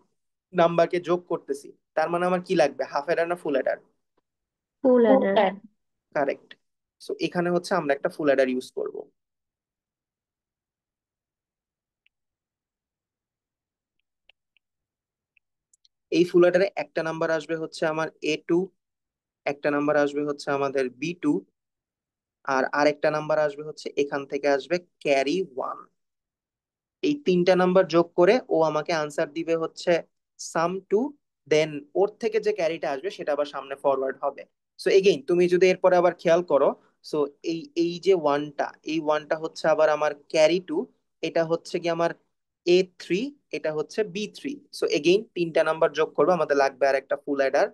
নাম্বারকে যোগ করতেছি। তার মানে আমার কি লাগবে, হাফ অ্যাডার না ফুল অ্যাডার? ফুল অ্যাডার। কারেক্ট। সো এখানে হচ্ছে আমরা একটা ফুল অ্যাডার ইউজ করব। এই ফুল অ্যাডারে একটা নাম্বার আসবে হচ্ছে আমার A2, একটা নাম্বার আসবে হচ্ছে আমাদের B2, আর আরেকটা নাম্বার আসবে হচ্ছে এখান থেকে আসবে ক্যারি 1। এই তিনটা নাম্বার যোগ করে ও আমাকে আনসার দিবে হচ্ছে সাম 2। দেন ওর থেকে যে ক্যারিটা আসবে সেটা আবার সামনে ফরওয়ার্ড হবে। সো এগেইন তুমি যদি এরপরে আবার খেয়াল করো, সো এই এই যে ওয়ানটা, এই ওয়ানটা হচ্ছে আবার আমার ক্যারি 2। এটা হচ্ছে কি আমার A3, এটা হচ্ছে B3। সো এগেইন তিনটা নাম্বার যোগ করবো, আমাদের লাগবে আর একটা ফুল অ্যাডার।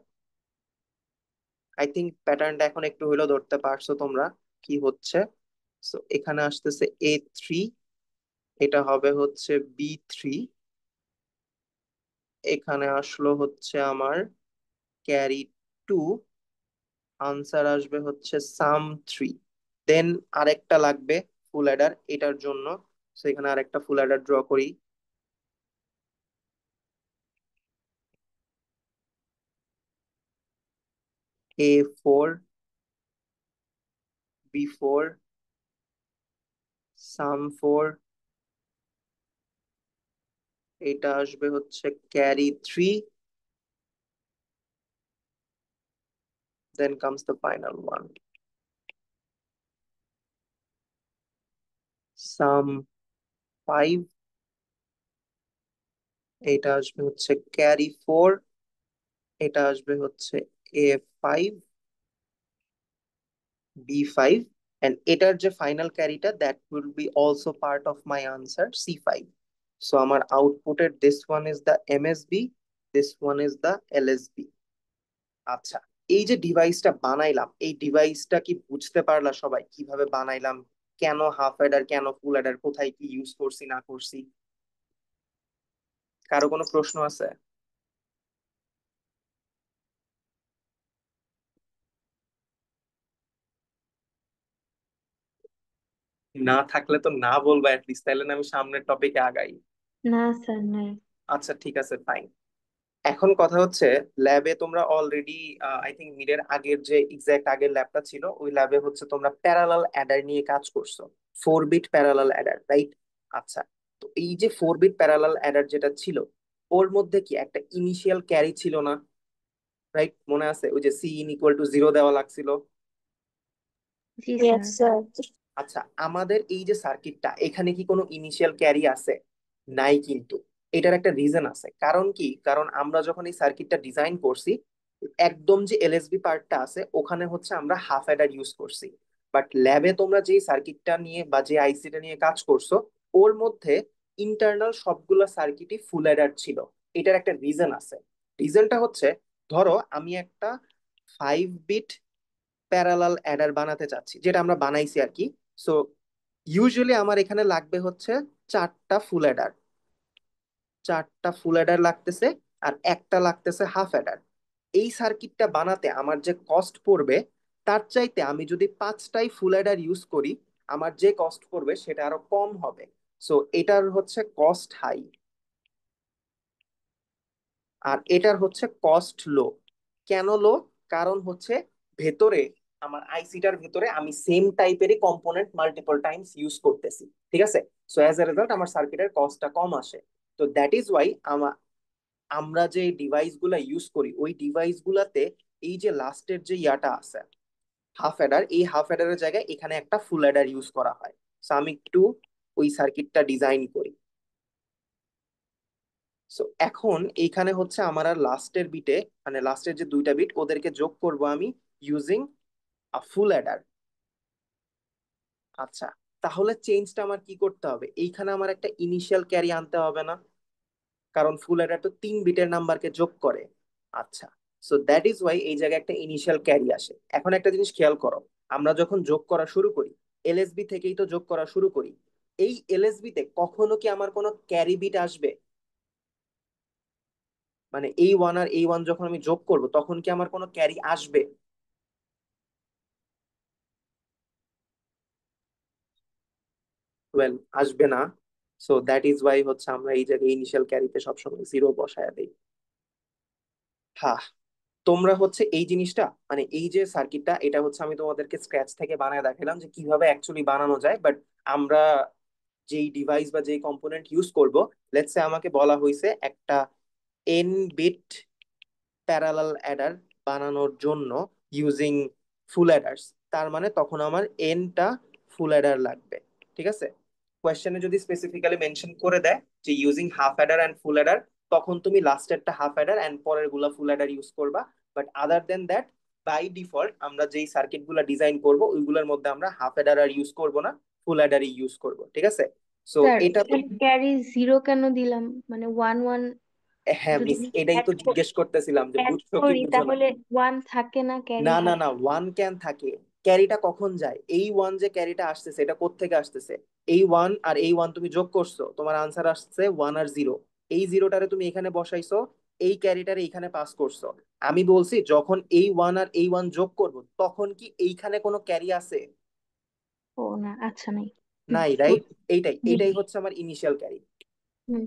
আই থিঙ্ক প্যাটার্নটা এখন একটু হইলেও ধরতে পারছো তোমরা কি হচ্ছে। সো এখানে আসতেছে A3, এটা হবে হচ্ছে B3, এখানে আসলো হচ্ছে আমার ক্যারি 2, আনসার আসবে হচ্ছে সাম 3। দেন আরেকটা লাগবে ফুল অ্যাডার এটার জন্য। সো এখানে আরেকটা ফুল অ্যাডার ড্র করি। A4, B4, সাম 4, এটা আসবে হচ্ছে carry 3, then comes the final one, sum 5, এটা আসবে হচ্ছে ক্যারি 4, এটা আসবে হচ্ছে A5, B5, and এটার যে ফাইনাল ক্যারিটা that will be also part of my answer C5। So আমার আউটপুটের this one is the MSB, this one is the LSB। আচ্ছা, এই যে ডিভাইসটা বানাইলাম, এই ডিভাইসটা কি বুঝতে পারলা সবাই কিভাবে বানাইলাম? কেন হাফ অ্যাডার, কেন ফুল অ্যাডার, কোথায় কি ইউজ করছি না করছি? কারো কোনো প্রশ্ন আছে? না থাকলে তো না বলবা অ্যাটলিস্ট, তাহলে না আমি সামনের টপিকে আগাই। না স্যার নাই। আচ্ছা ঠিক আছে, ফাইন। এখন কথা হচ্ছে, ল্যাবে তোমরা অলরেডি আই থিঙ্ক মিডের আগের যে এক্সাক্ট আগের ল্যাবটা ছিল ওই ল্যাবে হচ্ছে তোমরা প্যারালাল অ্যাডার নিয়ে কাজ করছো। 4 বিট প্যারালাল অ্যাডার, রাইট? আচ্ছা, তো এই যে 4 বিট প্যারালাল অ্যাডার যেটা ছিল, ওর মধ্যে কি একটা ইনিশিয়াল ক্যারি ছিল না? রাইট, মনে আছে ওই যে C=0 দেওয়া লাগছিল? জি Yes, স্যার। sir. আচ্ছা, আমাদের এই যে সার্কিটটা, এখানে কি কোনো ইনিশিয়াল ক্যারি আছে? নাই কিন্তু। এটার একটা রিজন আছে, কারণ কি, কারণ আমরা যখন এই সার্কিটটা ডিজাইন করছি, একদম যে এলএসবি পার্টটা আছে ওখানে হচ্ছে আমরা হাফ অ্যাডার ইউজ করছি। বাট ল্যাবে তোমরা যে সার্কিটটা নিয়ে বা যে আইসিটা নিয়ে কাজ করছো, ওর মধ্যে ইন্টারনাল সবগুলা সার্কিটই ফুল অ্যাডার ছিল। এটার একটা রিজন আছে। রিজনটা হচ্ছে, ধরো আমি একটা 5 বিট প্যারালাল অ্যাডার বানাতে চাচ্ছি, যেটা আমরা বানাইছি আর কি। সো ইউজুয়ালি আমার এখানে লাগবে হচ্ছে চারটা ফুল অ্যাডার, চারটা ফুল অ্যাডার লাগতেছে, আর একটা লাগতেছে হাফ অ্যাডার। এই সার্কিটটা বানাতে আমার যে কস্ট পড়বে, তার চাইতে আমি যদি 5টাই ফুল অ্যাডার ইউজ করি, আমার যে কস্ট পড়বে সেটা আরো কম হবে। সো এটার হচ্ছে কস্ট হাই, আর এটার হচ্ছে কস্ট লো। কেন লো? কারণ হচ্ছে ভেতরে, আমার আইসিটার ভেতরে আমি সেম টাইপেরই কম্পোনেন্ট মাল্টিপল টাইমস ইউজ করতেছি, ঠিক আছে? সো অ্যাজ এ রেজাল্ট আমার সার্কিটের কস্টটা কম আসে। তো দ্যাট ইজ ওয়াই আমরা যে ডিভাইস গুলা ইউজ করি ওই ডিভাইস গুলাতে এই যে লাস্টের যে ইয়াটা আছে হাফ অ্যাডার, এই হাফ অ্যাডারের জায়গায় এখানে একটা ফুল অ্যাডার ইউজ করা হয়। সো আমি একটু ওই সার্কিটটা ডিজাইন করি। সো এখন এইখানে হচ্ছে আমার আর লাস্টের বিটে, মানে লাস্টের যে দুইটা বিট ওদেরকে যোগ করব আমি ইউজিং আ ফুল অ্যাডার। আচ্ছা, তাহলে চেঞ্জটা আমার কি করতে হবে? এইখানে আমার একটা ইনিশিয়াল ক্যারি আনতে হবে না? কারণ ফুল অ্যাডার তো 3 বিটের নাম্বারকে যোগ করে। আচ্ছা, সো দ্যাট ইজ ওয়াই এই জায়গায় একটা ইনিশিয়াল ক্যারি আসে। এখন একটা জিনিস খেয়াল করো, আমরা যখন যোগ করা শুরু করি, এলএসবি থেকেই তো যোগ করা শুরু করি। এই এলএসবি তে কখনো কি আমার কোনো ক্যারি বিট আসবে? মানে A1 আর A1 যখন আমি যোগ করব তখন কি আমার কোনো ক্যারি আসবে? ওয়েল, আসবে না। সো দ্যাট ইজ ওয়াই হচ্ছে আমরা এই জায়গায় ইনিশিয়াল ক্যারিতে সবসময় 0 বসায় দিই। হ্যাঁ, তোমরা হচ্ছে এই জিনিসটা, মানে এই যে সার্কিটটা, এটা হচ্ছে আমি তোমাদেরকে স্ক্র্যাচ থেকে বানায় দেখালাম যে কিভাবে অ্যাকচুয়ালি বানানো যায়। বাট আমরা যেই ডিভাইস বা যেই কম্পোনেন্ট ইউজ করব, লেটস সে আমাকে বলা হয়েছে একটা N বিট প্যারালাল অ্যাডার বানানোর জন্য ইউজিং ফুল অ্যাডার্স, তার মানে তখন আমার এনটা ফুল অ্যাডার লাগবে। ঠিক আছে, কোয়েশ্চেনে যদি স্পেসিফিক্যালি মেনশন করে দেয় যে using half adder and full adder, তখন তুমি লাস্টেরটা হাফ অ্যাডার অ্যান্ড পরের গুলা ফুল অ্যাডার ইউজ করবা। But other than that, by default আমরা যেই সার্কিট গুলা ডিজাইন করবো ওইগুলোর মধ্যে আমরা হাফ অ্যাডার আর ইউজ করবো না, ফুল অ্যাডারই ইউজ করবো। ঠিক আছে, সো স্যার এটা তো এখানে ক্যারি জিরো কেন দিলাম, মানে ওয়ান ওয়ান হ্যাঁ যদি মিস, এটাই অ্যাড তো জিজ্ঞেস করতেছিলাম যে অ্যাড বুঝছো কি করি বুঝো না। তাহলে ওয়ান থাকে না, ক্যারি না না থাকে? না, ওয়ান ক্যান থাকে, ক্যারিটা কখন যায়? এই ওয়ান যে ক্যারিটা আসতেছে এটা কোত্থেকে আসতেছে? এই ওয়ান আর এই ওয়ান তুমি যোগ করছো, তোমার আনসার আসছে ওয়ান আর জিরো। এই জিরোটারে তুমি এখানে বসাইছো, এই ক্যারিটারে এইখানে পাস করছো। আমি বলছি যখন এই ওয়ান আর এই ওয়ান যোগ করব তখন কি এইখানে কোনো ক্যারি আছে? ও না, আচ্ছা নাই। নাই, রাইট? এইটাই জি এইটাই হচ্ছে আমার ইনিশিয়াল ক্যারি। হুম,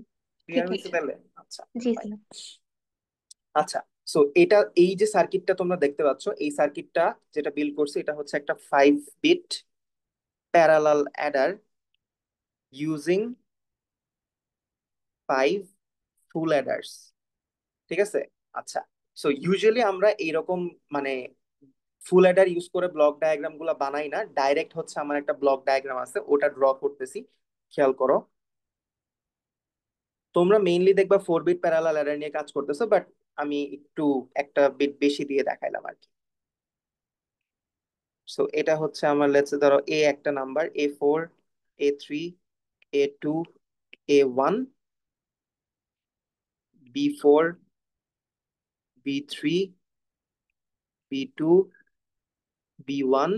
ক্লিয়ার ঠিক হয়েছে আছে। তাহলে? আচ্ছা, জি fine. স্যার। আচ্ছা, সো এটা, এই যে সার্কিটটা তোমরা দেখতে পাচ্ছ, এই সার্কিটটা যেটা বিল্ড করছে এটা হচ্ছে একটা 5 বিট প্যারালাল অ্যাডার ইউজিং 5 ফুল অ্যাডার্স। ঠিক আছে, আচ্ছা, সো ইউজুয়ালি আমরা এইরকম মানে ফুল অ্যাডার ইউজ করে ব্লক ডায়াগ্রাম গুলা বানাই না, ডাইরেক্ট হচ্ছে আমার একটা ব্লক ডায়াগ্রাম আছে ওটা ড্র করতেছি। খেয়াল করো, তোমরা মেইনলি দেখবা 4 বিট প্যারালাল অ্যাডার নিয়ে কাজ করতেছো, বাট আমি একটু একটা বিট বেশি দিয়ে দেখাইলাম আর কি। সো এটা হচ্ছে আমার, লেটস ধরো এ একটা নাম্বার, A4, A3, A2, A1, B4, B3, B2, B1,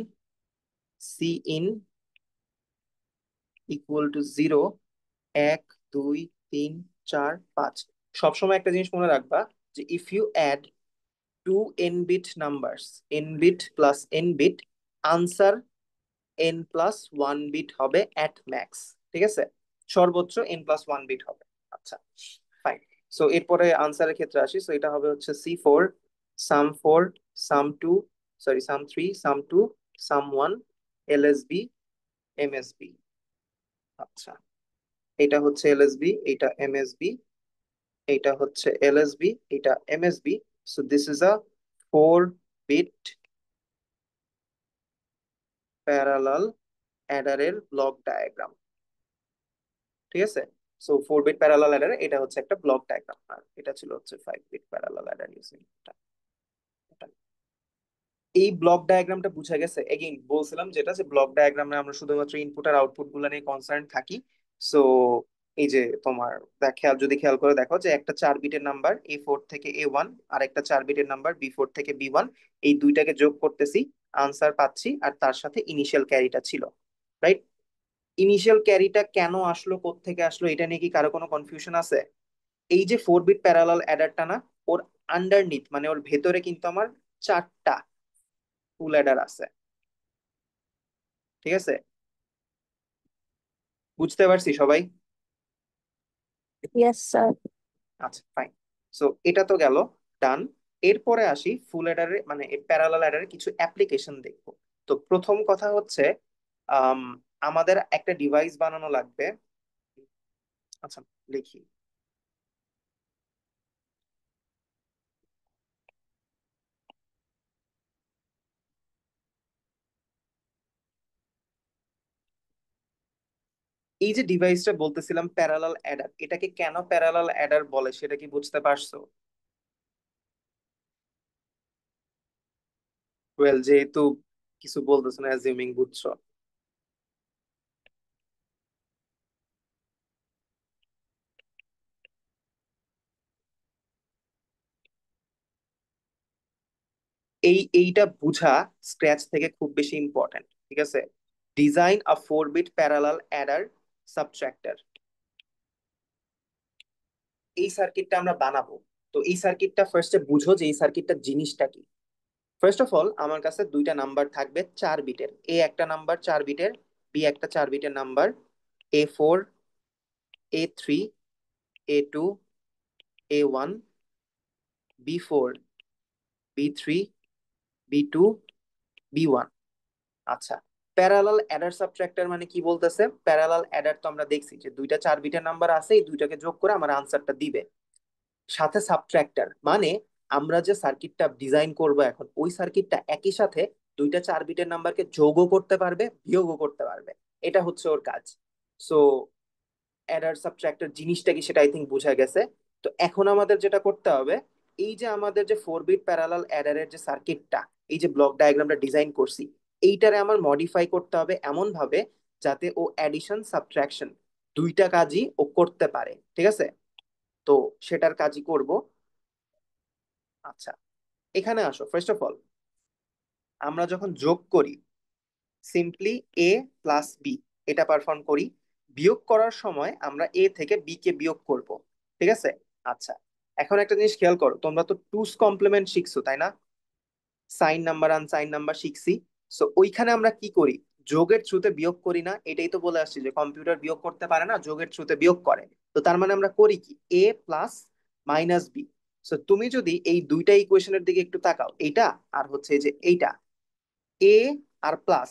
C in equal to 0, 1 2 3 4 5। সবসময় একটা জিনিস মনে রাখবা যে if you add 2 n-bit numbers, n-bit plus n-bit, answer n+1 bit হবে অ্যাট ম্যাক্স। ঠিক আছে, সর্বোচ্চ n+1 বিট হবে। আচ্ছা, ফাইন। সো এরপরে আনসারের ক্ষেত্রে আসি। সো এটা হবে হচ্ছে C4, sum 4, sum 2, sorry sum 3, sum 2, sum 1, LSB, MSB। আচ্ছা, এটা হচ্ছে LSB, এটা MSB, এটা হচ্ছে LSB, এটা MSB। So this is a 4 bit parallel অ্যাডারের ব্লক ডায়াগ্রাম। ঠিক আছে, সো 4 বিট প্যারালাল অ্যাডার এটা হচ্ছে একটা ব্লক ডায়াগ্রাম, আর এটা ছিল হচ্ছে 5 বিট প্যারালাল অ্যাডার ইউজিং। এই ব্লক ডায়াগ্রামটা বুঝা গেছে? এগেইন বলছিলাম যেটা, যে ব্লক ডায়াগ্রামে আমরা শুধুমাত্র ইনপুট আর আউটপুট গুলো নিয়ে কনসার্ন থাকি। সো এই যে তোমার খেয়াল, যদি খেয়াল করে দেখো যে একটা 4 বিটের নাম্বার A4 থেকে A1, আর একটা 4 বিটের নাম্বার B4 থেকে B1, এই দুইটাকে যোগ করতেছি, আনসার পাচ্ছি, আর তার সাথে ইনিশিয়াল ক্যারিটা ছিল, রাইট? ইনিশিয়াল ক্যারিটা কেন আসলো, কোত্থেকে আসলো, এটা নিয়ে কি কারো কোনো কনফিউশন আছে? এই যে 4 বিট প্যারালাল অ্যাডারটা না, ওর আন্ডারনিথ মানে ওর ভেতরে কিন্তু আমার 4টা ফুল অ্যাডার আছে। ঠিক আছে, বুঝতে পারছি সবাই? Yes, sir. আচ্ছা, ফাইন। সো এটা তো গেল, ডান। এরপরে আসি ফুল অ্যাডারে মানে প্যারালাল অ্যাডারে কিছু অ্যাপ্লিকেশন দেখবো। তো প্রথম কথা হচ্ছে, আম, আমাদের একটা ডিভাইস বানানো লাগবে। আচ্ছা, লিখি। এই যে ডিভাইসটা বলতেছিলাম প্যারালাল অ্যাডার, এটাকে কেন প্যারালাল অ্যাডার বলে সেটা কি বুঝতে পারছো? ওয়েল, যেহেতু কিছু বলতেছো না, অ্যাজিউমিং বুঝছো। এইটা বুঝা স্ক্র্যাচ থেকে খুব বেশি ইম্পর্টেন্ট। ঠিক আছে, design a 4 bit parallel adder subtractor, এই সার্কিটটা আমরা বানাবো। তো এই সার্কিটটা ফার্স্টে বুঝো যে এই সার্কিটটা জিনিসটা কি। ফার্স্ট অফ অল আমার কাছে দুইটা নাম্বার থাকবে 4 বিটের, এ একটা নাম্বার 4 বিটের, বি একটা 4 বিটের number, A4, A3, A2, A1, B4, B3, B2, B1। আচ্ছা, প্যারালাল অ্যাডার সাবট্রাক্টর মানে কি বলতেছে? প্যারালাল অ্যাডার তো আমরা দেখছি যে দুইটা 4 বিটের নাম্বার আছে, এই দুইটাকে যোগ করে আমার আনসারটা দিবে। সাথে সাবট্রাক্টর মানে আমরা যে সার্কিটটা ডিজাইন করব এখন, ওই সার্কিটটা একই সাথে দুইটা 4 বিটের নাম্বারকে যোগও করতে পারবে, বিয়োগও করতে পারবে। এটা হচ্ছে ওর কাজ। সো অ্যাডার সাবট্রাক্টর জিনিসটা কি সেটা আই থিঙ্ক বোঝা গেছে। তো এখন আমাদের যেটা করতে হবে, এই যে আমাদের যে 4 বিট প্যারালাল অ্যাডারের যে সার্কিটটা, এই যে ব্লক ডায়াগ্রামটা ডিজাইন করছি, এইটারে আমার মডিফাই করতে হবে এমন ভাবে যাতে ও অ্যাডিশন সাবট্রাকশন দুইটা কাজই ও করতে পারে। ঠিক আছে, তো সেটার কাজই করব। আচ্ছা, এখানে আসো। ফার্স্ট অফ অল, আমরা যখন যোগ করি সিম্পলি এ প্লাস বি এটা পারফর্ম করি। বিয়োগ করার সময় আমরা এ থেকে বি কে বিয়োগ করব। ঠিক আছে। আচ্ছা, এখন একটা জিনিস খেয়াল করো, তোমরা তো টুস কমপ্লিমেন্ট শিখছো তাই না? সাইন নাম্বার আনসাইন নাম্বার শিখছি। সো ওইখানে আমরা কি করি? যোগের থ্রুতে বিয়োগ করি না? এটাই তো বলে আসছি যে কম্পিউটার বিয়োগ করতে পারে না, যোগের থ্রুতে বিয়োগ করে। তো তার মানে আমরা করি কি, এ প্লাস মাইনাস বি। সো তুমি যদি এই দুইটা ইকুয়েশনের দিকে একটু তাকাও, এইটা আর হচ্ছে এই যে এইটা, এ আর প্লাস,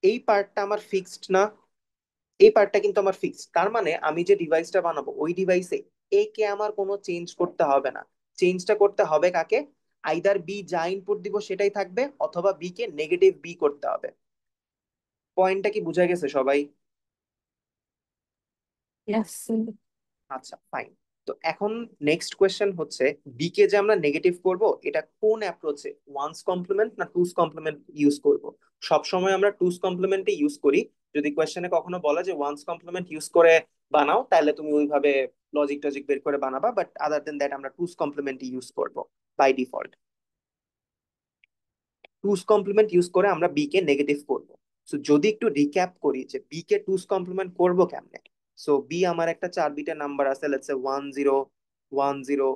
এই পার্টটা আমার ফিক্সড না? এই পার্টটা কিন্তু আমার ফিক্সড। তার মানে আমি যে ডিভাইসটা বানাবো ওই ডিভাইসে এ কে আমার কোনো চেঞ্জ করতে হবে না। চেঞ্জটা করতে হবে কাকে? আইদার বি যা ইনপুট দিব সেটাই থাকবে, অথবা বি কে নেগেটিভ বি করতে হবে। পয়েন্টটা কি বুঝা গেছে সবাই? Yes, sir. আচ্ছা, ফাইন। তো এখন নেক্সট কোয়েশ্চেন হচ্ছে, বি কে যে আমরা নেগেটিভ করব এটা কোন অ্যাপ্রোচে, ওয়ান্স কমপ্লিমেন্ট না টুস কমপ্লিমেন্ট ইউজ করব? সব সময় আমরা টুস কমপ্লিমেন্টে ইউজ করি। যদি কোয়েশ্চেনে কখনো বলে যে ওয়ান্স কমপ্লিমেন্ট ইউজ করে বানাও, তাহলে তুমি ওইভাবে লজিক টজিক বের করে বানাবা, বাট আদার দেন দ্যাট আমরা টুস কমপ্লিমেন্ট ইউজ করব by default. Two's complement use করে আমরা বি কে নেগেটিভ করব। সো যদি একটু রিক্যাপ করি যে বি কে টুস কমপ্লিমেন্ট করব কেমনে। সো বি আমার একটা 4 বিটের নাম্বার আছে, লেটস সে 1010।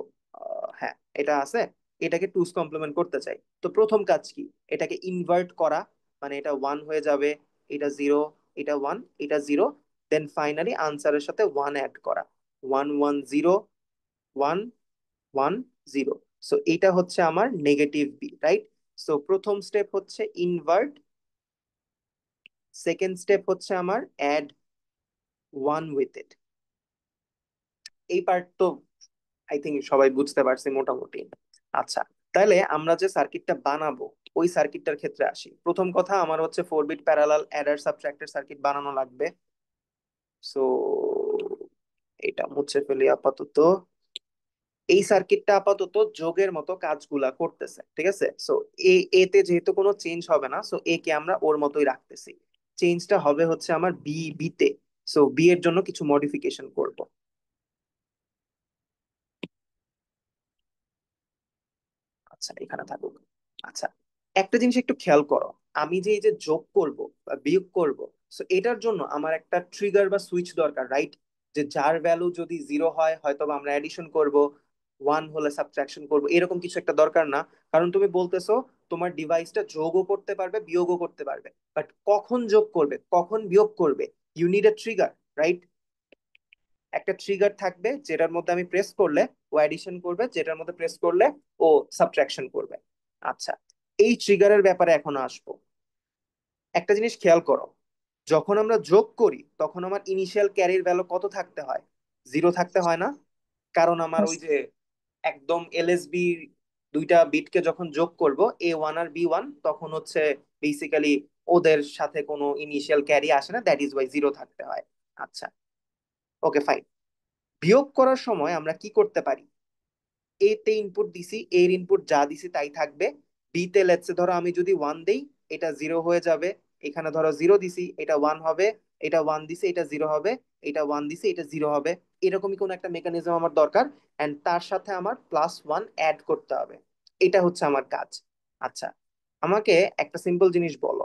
হ্যাঁ, এটা আছে। এটাকে টুস কমপ্লিমেন্ট করতে চাই, তো প্রথম কাজ কি? এটাকে ইনভার্ট করা, মানে এটা 1 হয়ে যাবে, এটা 0, এটা 1, এটা 0। দেন ফাইনালি আনসারের সাথে 1 অ্যাড করা, 110, 110। সো এটা হচ্ছে আমার নেগেটিভ বি, রাইট? সো প্রথম স্টেপ হচ্ছে ইনভার্ট, সেকেন্ড স্টেপ হচ্ছে আমার অ্যাড 1 উইথ ইট। এই পার্ট তো আই থিঙ্ক সবাই বুঝতে পারছি মোটামুটি। আচ্ছা, তাহলে আমরা যে সার্কিটটা বানাবো ওই সার্কিটটার ক্ষেত্রে আসি। প্রথম কথা, আমার হচ্ছে 4 bit parallel adder subtractor circuit বানানো লাগবে। সো এটা মুছে ফেলি আপাতত। এই সার্কিটটা আপাতত যোগের মতো কাজগুলা করতেছে। ঠিক আছে, সো এতে যেহেতু কোনো চেঞ্জ হবে না, সো এ কে আমরা ওর মতোই রাখতেছি। চেঞ্জটা হবে হচ্ছে আমার বি তে। সো বি এর জন্য কিছু মডিফিকেশন করব। আচ্ছা, এখানে থাকুক। আচ্ছা, একটা জিনিস একটু খেয়াল করো, আমি যে এই যে যোগ করব বা বিয়োগ করব, সো এটার জন্য আমার একটা ট্রিগার বা সুইচ দরকার, রাইট? যে যার ভ্যালু যদি 0 হয় হয়তো বা আমরা অ্যাডিশন করব, 1 হলে সাবট্রাকশন করব, এরকম কিছু একটা দরকার না? কারণ তুমি বলতেছো তোমার ডিভাইসটা যোগও করতে পারবে, বিয়োগও করতে পারবে, বাট কখন যোগ করবে কখন বিয়োগ করবে, you need a trigger, right? একটা ট্রিগার থাকবে যেটার মধ্যে আমি প্রেস করলে ও অ্যাডিশন করবে, যেটার মধ্যে প্রেস করলে ও সাবট্রাকশন করবে। আচ্ছা, এই ট্রিগারের ব্যাপারে এখন আসবো। একটা জিনিস খেয়াল করো, যখন আমরা যোগ করি তখন আমার ইনিশিয়াল ক্যারির ভ্যালু কত থাকতে হয়? 0 থাকতে হয় না? কারণ আমার ওই যে একদম এলএসবি দুইটা বিটকে যখন যোগ করব, A1 আর B1, তখন হচ্ছে বেসিক্যালি ওদের সাথে কোনো ইনিশিয়াল ক্যারি আসে না, দ্যাট ইজ ওয়াই 0 থাকতে হয়। আচ্ছা, ওকে, ফাইন। বিয়োগ করার সময় আমরা কি করতে পারি? এ তে ইনপুট দিছি, এর ইনপুট যা দিছি তাই থাকবে। বি তে লেটসে ধরো আমি যদি 1 দেই, এটা 0 হয়ে যাবে। এখানে ধরো 0 দিছি, এটা 1 হবে। এটা 1 দিছি, এটা 0 হবে। এটা 1 দিছি, এটা 0 হবে। এরকমই কোন একটা মেকানিজম আমার দরকার, এন্ড তার সাথে আমার +1 অ্যাড করতে হবে। এটা হচ্ছে আমার কাজ। আচ্ছা, আমাকে একটা সিম্পল জিনিস বলো,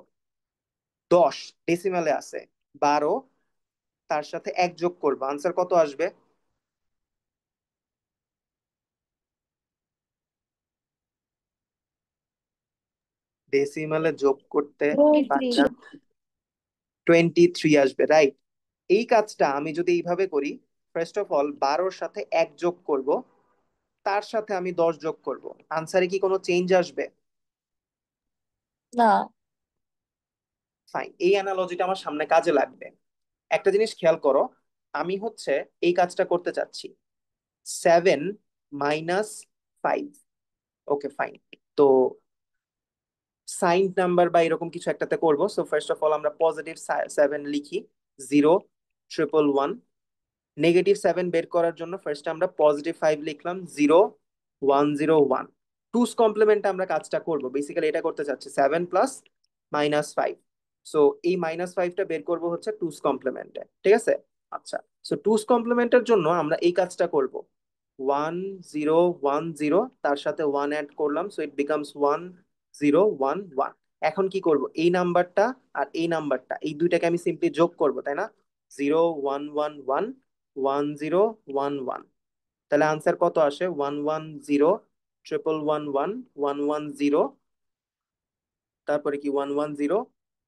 10 ডেসিমালে আছে, 12, তার সাথে 1 যোগ করবো, আনসার কত আসবে? ডেসিমালে যোগ করতে 23। পারতাম, 23 আসবে, রাইট? এই কাজটা আমি যদি এইভাবে করি, ফার্স্ট অফ অল 12-র সাথে 1 যোগ করব, তার সাথে আমি 10 যোগ করব, আনসারে কি কোনো চেঞ্জ আসবে? না। ফাইন, এই অ্যানালজিটা আমার সামনে কাজে লাগবে। একটা জিনিস খেয়াল করো, আমি হচ্ছে এই কাজটা করতে চাচ্ছি, 7 - 5। ওকে, ফাইন। তো সাইন নাম্বার বা এরকম কিছু একটাতে করব। সো ফার্স্ট অফ অল আমরা পজিটিভ 7 লিখি, 0 1 1 1। নেগেটিভ 7 বের করার জন্য ফার্স্ট আমরা পজিটিভ 5 লিখলাম, 0 1 0 1। টুস কমপ্লিমেন্ট আমরা কাজটা করব, বেসিক্যালি এটা করতে চাচ্ছি 7 প্লাস -5। সো এই -5টা বের করব হচ্ছে টুস কমপ্লিমেন্টে, ঠিক আছে? আচ্ছা, সো টুস কমপ্লিমেন্টের জন্য আমরা এই কাজটা করব, 1 0 1 0, তার সাথে 1 অ্যাড করলাম, সো ইট বিকামস 1 0 1 1। এখন কি করব, এই নাম্বারটা আর এই নাম্বারটা, এই দুইটাকে আমি সিম্পলি যোগ করব, তাই না? 0 1 1 1 1 0 1 1। তাহলে আনসার কত আসে? 1 1 0 1 1 1 1 1 0, তারপরে কি 1 1 0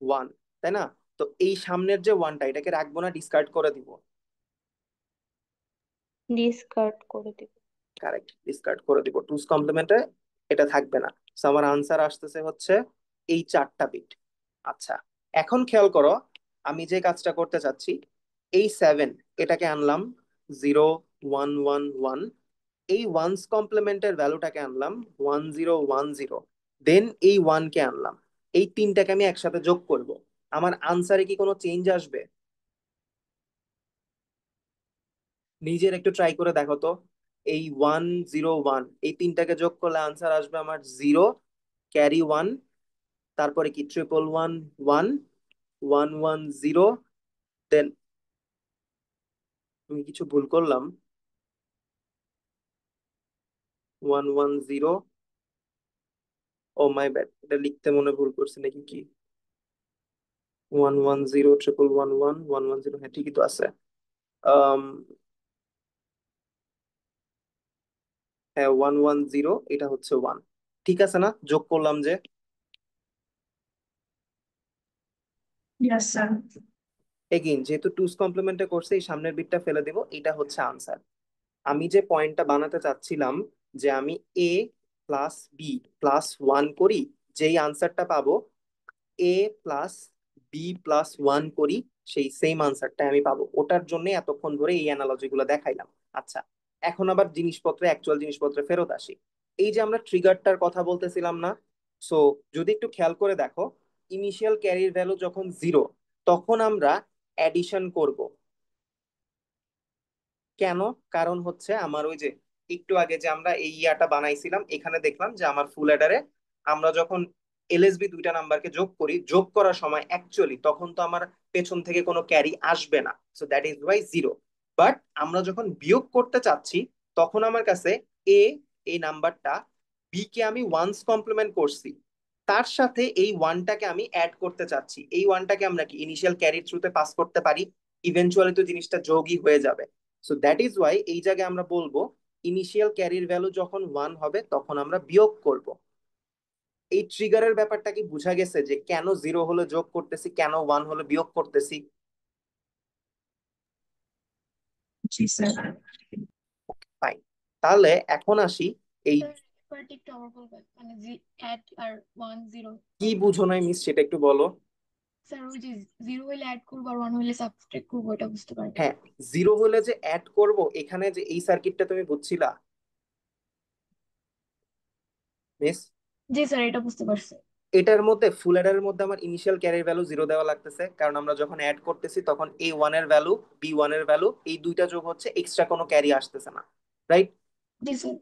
1, তাই না? তো এই সামনের যে ওয়ানটা, এটাকে রাখবো না, ডিসকার্ড করে দিব? ডিসকার্ড করে দিব। কারেক্ট, ডিসকার্ড করে দিব, টুস কমপ্লিমেন্টে এটা থাকবে না। সো আমার আনসার আসতেছে হচ্ছে এই 4টা বিট। আচ্ছা, এখন খেয়াল করো, আমি যে কাজটা করতে চাচ্ছি, এই 7 এটাকে আনলাম 0 1 1 1, এই ওয়ান্স কমপ্লিমেন্টের ভ্যালুটাকে আনলাম 1 0 1 0, দেন এই 1 কে আনলাম, এই তিনটাকে আমি একসাথে যোগ করব। আমার আনসারে কি কোনো চেঞ্জ আসবে? নিজের একটু ট্রাই করে দেখো তো। এই 1 0 1, এই তিনটাকে যোগ করলে আনসার আসবে আমার 0 × 1, তারপরে কি 1 1 1 1 1 0, দেন আমি কিছু ভুল করলাম, 1 1 0। ও মাই ব্যাড, এটা লিখতে মনে ভুল করছি নাকি কি? 1 1 0 1 1 1 1 1 0, হ্যাঁ ঠিকই তো আছে। আম, হ্যাঁ 1 1 0, এটা হচ্ছে 1, ঠিক আছে না? যোগ করলাম যে। Yes, sir. এগেইন যেহেতু টুস কমপ্লিমেন্টে করছে, এই সামনের বিটটা ফেলে দেব, এটা হচ্ছে আনসার। আমি যে পয়েন্টটা বানাতে চাচ্ছিলাম, যে আমি এ প্লাস বি প্লাস 1 করি, যেই আনসারটা পাবো, এ প্লাস বি প্লাস 1 করি, সেই সেম আনসারটা আমি পাবো, ওটার জন্য এতক্ষণ ধরে এই অ্যানালজি গুলো দেখাইলাম। আচ্ছা, এখন আবার জিনিসপত্রে, অ্যাকচুয়াল জিনিসপত্রে ফেরত আসি। এই যে আমরা ট্রিগারটার কথা বলতেছিলাম না, সো যদি একটু খেয়াল করে দেখো, ইনিশিয়াল ক্যারির ভ্যালু যখন 0, তখন আমরা অ্যাডিশন করব। কেন? কারণ হচ্ছে আমার ওই যে একটু আগে যে আমরা এই ইয়াটা বানাইছিলাম, এখানে দেখলাম যে আমার ফুল অ্যাডারে আমরা যখন এলএসবি দুইটা নাম্বারকে যোগ করি, যোগ করার সময় অ্যাকচুয়ালি তখন তো আমার পেছন থেকে কোনো ক্যারি আসবে না, so that is Y 0। But আমরা যখন বিয়োগ করতে চাচ্ছি, তখন আমার কাছে এ, এই নাম্বারটা, বি কে আমি ওয়ান্স কমপ্লিমেন্ট করছি, তার সাথে এই ওয়ানটাকে আমি অ্যাড করতে চাচ্ছি, এই ওয়ানটাকে আমরা কি ইনিশিয়াল ক্যারির থ্রুতে পাস করতে পারি? ইভেনচুয়ালি তো জিনিসটা যোগই হয়ে যাবে। সো দ্যাট ইজ ওয়াই এই জায়গায় আমরা বলবো ইনিশিয়াল ক্যারির ভ্যালু যখন 1 হবে, তখন আমরা বিয়োগ করব। এই ট্রিগারের ব্যাপারটা কি বোঝা গেছে, যে কেন 0 হলে যোগ করতেছি, কেন 1 হলে বিয়োগ করতেছি? Yes, sir. ফাইন, তাহলে এখন আসি এই, স্যার এবার একটু আবার বলবেন, মানে জি অ্যাড আর 1 0 কি বুঝো নাই মিস, সেটা একটু বলো। স্যার ওই যে 0 হইলে অ্যাড করবো আর 1 হইলে সাবট্রাক্ট করবো, এটা বুঝতে পারি। হ্যাঁ, 0 হলে যে অ্যাড করব, এখানে যে এই সার্কিটটা তুমি বুঝছিলা মিস? জি স্যার, এটা বুঝতে পারছি। এটার মধ্যে, ফুল অ্যাডারের মধ্যে আমার ইনিশিয়াল ক্যারির ভ্যালু 0 দেওয়া লাগতেছে, কারণ আমরা যখন অ্যাড করতেছি তখন A1 এর ভ্যালু, B1 এর ভ্যালু, এই দুইটা যোগ হচ্ছে, এক্সট্রা কোনো ক্যারি আসতেছে না, রাইট? জি স্যার।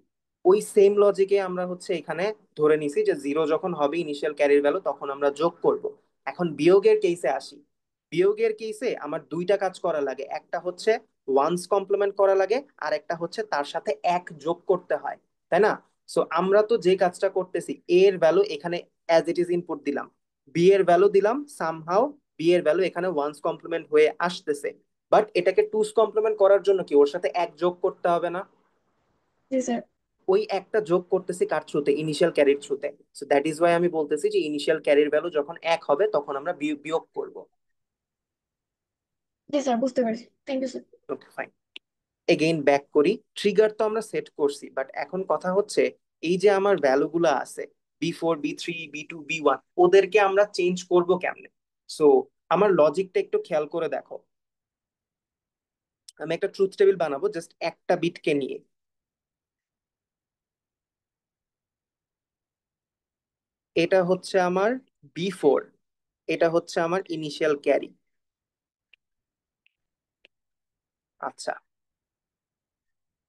ওই সেম লজিকে আমরা হচ্ছে এখানে ধরে নিছি যে 0 যখন হবে ইনিশিয়াল ক্যারির ভ্যালু, তখন আমরা যোগ করব। এখন বিয়োগের কেসে আসি। বিয়োগের কেসে আমার দুইটা কাজ করা লাগে, একটা হচ্ছে ওয়ান্স কমপ্লিমেন্ট করা লাগে, আর একটা হচ্ছে তার সাথে এক যোগ করতে হয়, তাই না? সো আমরা তো যে কাজটা করতেছি, এ এর ভ্যালু এখানে অ্যাজ ইট ইজ ইনপুট দিলাম, বি এর ভ্যালু দিলাম, সামহাউ বি এর ভ্যালু এখানে ওয়ান্স কমপ্লিমেন্ট হয়ে আসতেছে। বাট এটাকে টুস কমপ্লিমেন্ট করার জন্য কি ওর সাথে এক যোগ করতে হবে না? জি স্যার। ওই একটা যোগ করতেছি কার থ্রুতে? ইনিশিয়াল ক্যারির থ্রুতে। সো দ্যাট ইজ ওয়াই আমি বলতেছি যে ইনিশিয়াল ক্যারির ভ্যালু যখন 1 হবে, তখন আমরা বিয়োগ করব। জি স্যার, বুঝতে পারছি, thank you sir. Okay fine, again back করি। ট্রিগার তো আমরা সেট করছি, বাট এখন কথা হচ্ছে এই যে আমার ভ্যালুগুলো আছে, B4 B3 B2 B1, ওদেরকে আমরা চেঞ্জ করব কেমনে? সো আমার লজিকটা একটু খেয়াল করে দেখো। আমি একটা ট্রুথ টেবিল বানাবো জাস্ট একটা বিটকে নিয়ে। এটা হচ্ছে আমার B4, এটা হচ্ছে আমার ইনিশিয়াল ক্যারি। আচ্ছা,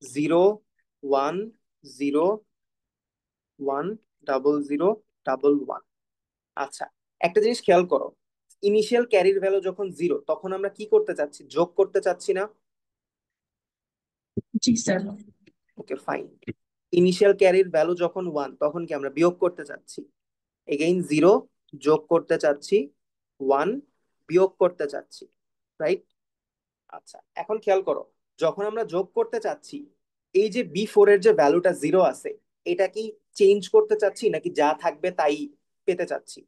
0 1 0 1 0 1। আচ্ছা, একটা জিনিস খেয়াল করো, ইনিশিয়াল ক্যারির ভ্যালু যখন 0 তখন আমরা কি করতে চাচ্ছি? যোগ করতে চাচ্ছি না? জি স্যার। Okay, fine. ইনিশিয়াল ক্যারির ভ্যালু যখন 1 তখন কি আমরা বিয়োগ করতে চাচ্ছি? এগেইন 0 যোগ করতে চাচ্ছি, 1 বিয়োগ করতে চাচ্ছি, রাইট? আচ্ছা, এখন খেয়াল করো, যখন আমরা যোগ করতে চাচ্ছি, এই যে B4 এর যে ভ্যালুটা 0 আছে, এটা কি চেঞ্জ করতে চাচ্ছি নাকি যা থাকবে তাই পেতে চাচ্ছি?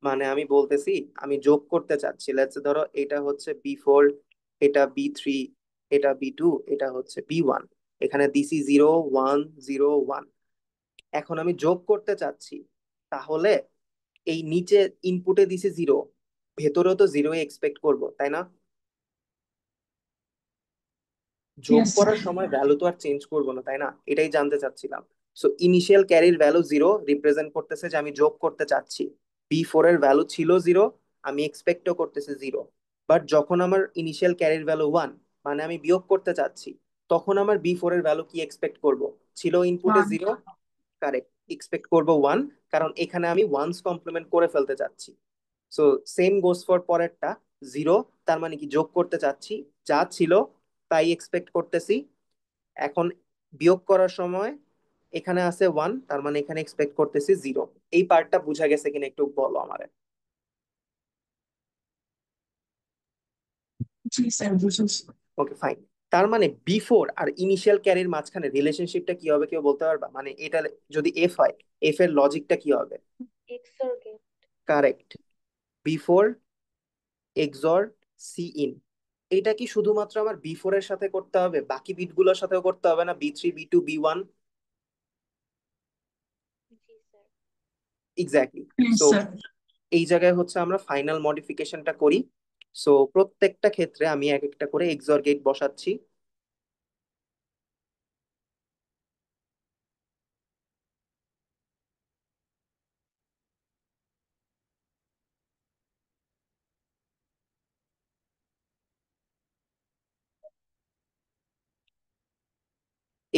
মানে আমি বলতেছি, আমি যোগ করতে চাচ্ছি, লেটস ধরো এটা হচ্ছে B4, এটা B3, এটা B2, এটা হচ্ছে B1, এখানে দিছি 0 1 0 1। এখন আমি যোগ করতে চাচ্ছি, তাহলে এই নিচে ইনপুটে দিছি 0, ভেতরেও তো 0 এক্সপেক্ট করব, তাই না? যোগ ইয়েস স্যার। করার সময় ভ্যালু তো আর চেঞ্জ করবো না, তাই না? এটাই জানতে চাচ্ছিলাম। সো ইনিশিয়াল ক্যারির ভ্যালু 0 রিপ্রেজেন্ট করতেছে যে আমি যোগ করতে চাচ্ছি। B4 এর ভ্যালু ছিল 0, আমি এক্সপেক্টও করতেছি 0। বাট যখন আমার ইনিশিয়াল ক্যারির ভ্যালু 1, মানে আমি বিয়োগ করতে চাচ্ছি, তখন আমার B4 এর ভ্যালু কি এক্সপেক্ট করব? ছিল ইনপুটে ওয়ান। 0, কারেক্ট, এক্সপেক্ট করব 1, কারণ এখানে আমি ওয়ান্স কমপ্লিমেন্ট করে ফেলতে চাচ্ছি। সো সেম গোস ফর পরেরটা, 0, তার মানে কি যোগ করতে চাচ্ছি, যা ছিল তাই এক্সপেক্ট করতেছি। এখন বিয়োগ করার সময় এখানে আছে 1, তার মানে এখানে এক্সপেক্ট করতেছি 0। এই পার্টটা বুঝা গেছে কিনা একটু বলো আমারে। জি স্যার, বুঝেছি। ওকে, ফাইন। তার মানে B4 আর ইনিশিয়াল ক্যারির মাঝখানে রিলেশনশিপটা কি হবে কেউ বলতে পারবা? মানে এটা যদি এফ হয়, এফ এর লজিকটা কি হবে? XOR gate. Correct, B4 XOR Cin। এটা কি শুধুমাত্র আমার B4 এর সাথে করতে হবে, বাকি বিটগুলোর সাথেও করতে হবে না? B3 B2 B1? জি sir. Exactly. Yes so sir. এই জায়গায় হচ্ছে আমরা ফাইনাল মডিফিকেশনটা করি। সো প্রত্যেকটা ক্ষেত্রে আমি এক একটা করে এক্সর গেট বসাচ্ছি।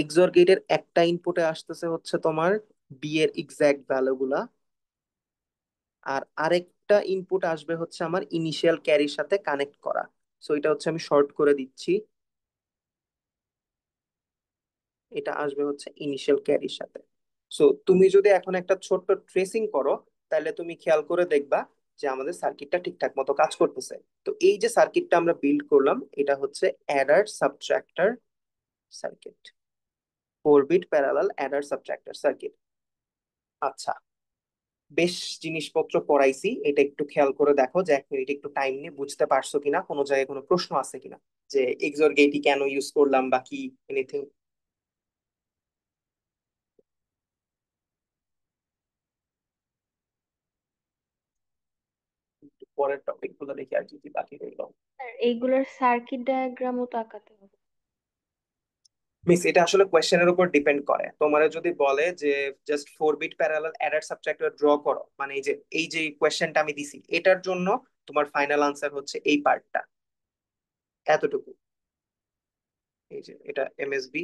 এক্সর গেটের একটা ইনপুটে আসতেছে হচ্ছে তোমার বি এর এক্সাক্ট ভ্যালু গুলা, আর আরেকটা ইনপুট আসবে হচ্ছে আমার ইনিশিয়াল ক্যারির সাথে কানেক্ট করা। সো এটা হচ্ছে আমি শর্ট করে দিচ্ছি, এটা আসবে হচ্ছে ইনিশিয়াল ক্যারির সাথে। সো তুমি যদি এখন একটা ছোট্ট ট্রেসিং করো, তাহলে তুমি খেয়াল করে দেখবা যে আমাদের সার্কিটটা ঠিকঠাক মতো কাজ করতেছে। তো এই যে সার্কিটটা আমরা বিল্ড করলাম, এটা হচ্ছে adder subtractor circuit, 4 bit parallel adder subtractor circuit. আচ্ছা, বেশ জিনিসপত্র পড়াইছি, এটা একটু খেয়াল করে দেখো যে 1 মিনিট একটু টাইম নিয়ে বুঝতে পারছো কিনা, কোনো জায়গায় কোনো প্রশ্ন আছে কিনা, যে এক্সর গেটই কেন ইউজ করলাম বা কি, এনিথিং। পরের টপিক গুলো দেখি আর কি কি বাকি রইলো। স্যার এইগুলোর সার্কিট ডায়াগ্রামও তো আঁকাতে হবে। মিস, এটা আসলে কোয়েশ্চেনের উপর ডিপেন্ড করে। তোমার যদি বলে যে just 4 bit parallel adder subtractor draw করো, মানে এই যে কোয়েশ্চেনটা আমি দিছি, এটার জন্য তোমার ফাইনাল আনসার হচ্ছে এই পার্টটা, এতটুকু। এই যে এটা এমএসবি,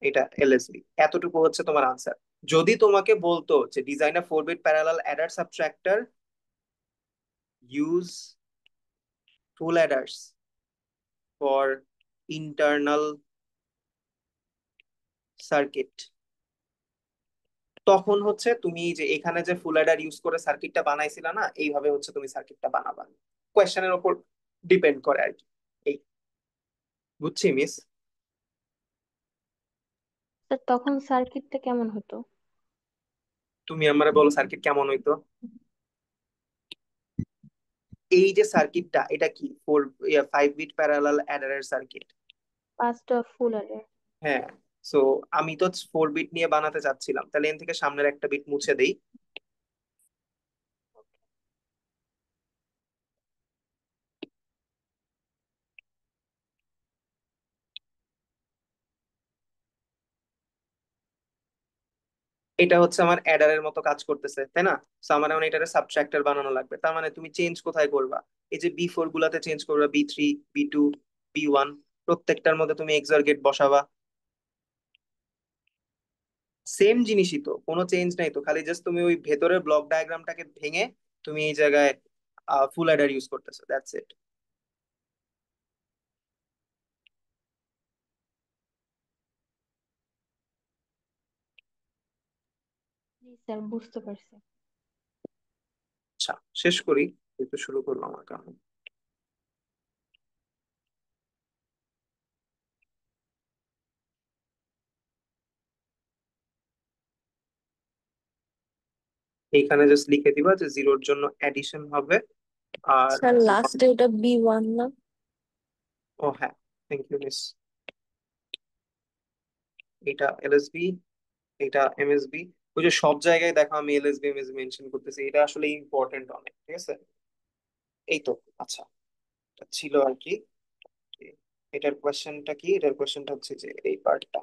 এটা এলএসবি, এতটুকু হচ্ছে তোমার আনসার। যদি তোমাকে বলতো যে design a 4 bit parallel adder subtractor, use full adders for internal circuit, তখন হচ্ছে তুমি এই যে এখানে যে ফুল অ্যাডার ইউজ করে সার্কিটটা বানাইছিলা না, এইভাবে হচ্ছে তুমি সার্কিটটা বানাবা। কোয়েশ্চেনের উপর ডিপেন্ড করে আর কি। এই, বুঝছি মিস। স্যার তখন সার্কিটটা কেমন হতো? তুমি আমারে বলো সার্কিট কেমন হইতো। এই যে সার্কিটটা, এটা কি 5 বিট প্যারালাল অ্যাডারের সার্কিট। পাঁচটা ফুল অ্যাডার। হ্যাঁ। সো আমি তো 4 বিট নিয়ে বানাতে চাচ্ছিলাম, তাহলে এখান থেকে সামনের একটা বিট মুছে দেই। এটা হচ্ছে আমার অ্যাডারের মতো কাজ করতেছে, তাই না? তো আমার এখন এটারে সাবট্রাক্টর বানানো লাগবে। তার মানে তুমি চেঞ্জ কোথায় করবা? এই যে বি4 গুলাতে চেঞ্জ করবা, বি3, বি2, বি1, প্রত্যেকটার মধ্যে তুমি এক্সঅর গেট বসাবা। সেম জিনিসই তো, কোনো চেঞ্জ নাই তো, খালি জাস্ট তুমি ওই ভেতরের ব্লক ডায়াগ্রামটাকে ভেঙে তুমি এই জায়গায় ফুল অ্যাডার ইউজ করতেছো, দ্যাটস ইট। জি স্যার, বুঝতে পারছি। আচ্ছা, শেষ করি, যেহেতু শুরু করলাম আমার কাম। এইখানে জাস্ট লিখে দিবা যে জিরোর জন্য অ্যাডিশন হবে। আর স্যার লাস্টে ওটা B1 না? ও হ্যাঁ, থ্যাংক ইউ মিস। এটা এলএসবি, এটা এমএসবি। ওই যে সব জায়গায় দেখো আমি এলএসবি এমএসবি মেনশন করতেছি, এটা আসলে ইম্পর্টেন্ট অনেক, ঠিক আছে? এই তো। আচ্ছা, এটা ছিল আর কি। এটার কোয়েশ্চেনটা কি? এটার কোয়েশ্চেনটা হচ্ছে যে এই পার্টটা।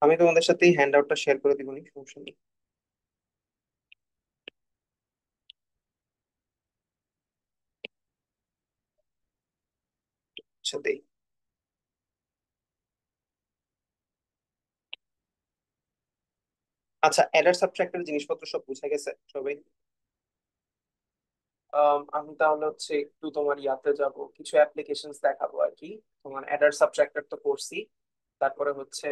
আমি তোমাদের সাথে এই হ্যান্ড আউটটা শেয়ার করে দিব, নি সমস্যা নেই। আচ্ছা দেই। আচ্ছা, অ্যাডার সাবট্রাক্টর জিনিসপত্র সব বুঝে গেছে সবাই? আমি তাহলে হচ্ছে একটু তোমার ইয়াতে যাব, কিছু অ্যাপ্লিকেশনস দেখাবো আর কি। তোমার অ্যাডার সাবট্রাক্টর তো করছি, তারপরে হচ্ছে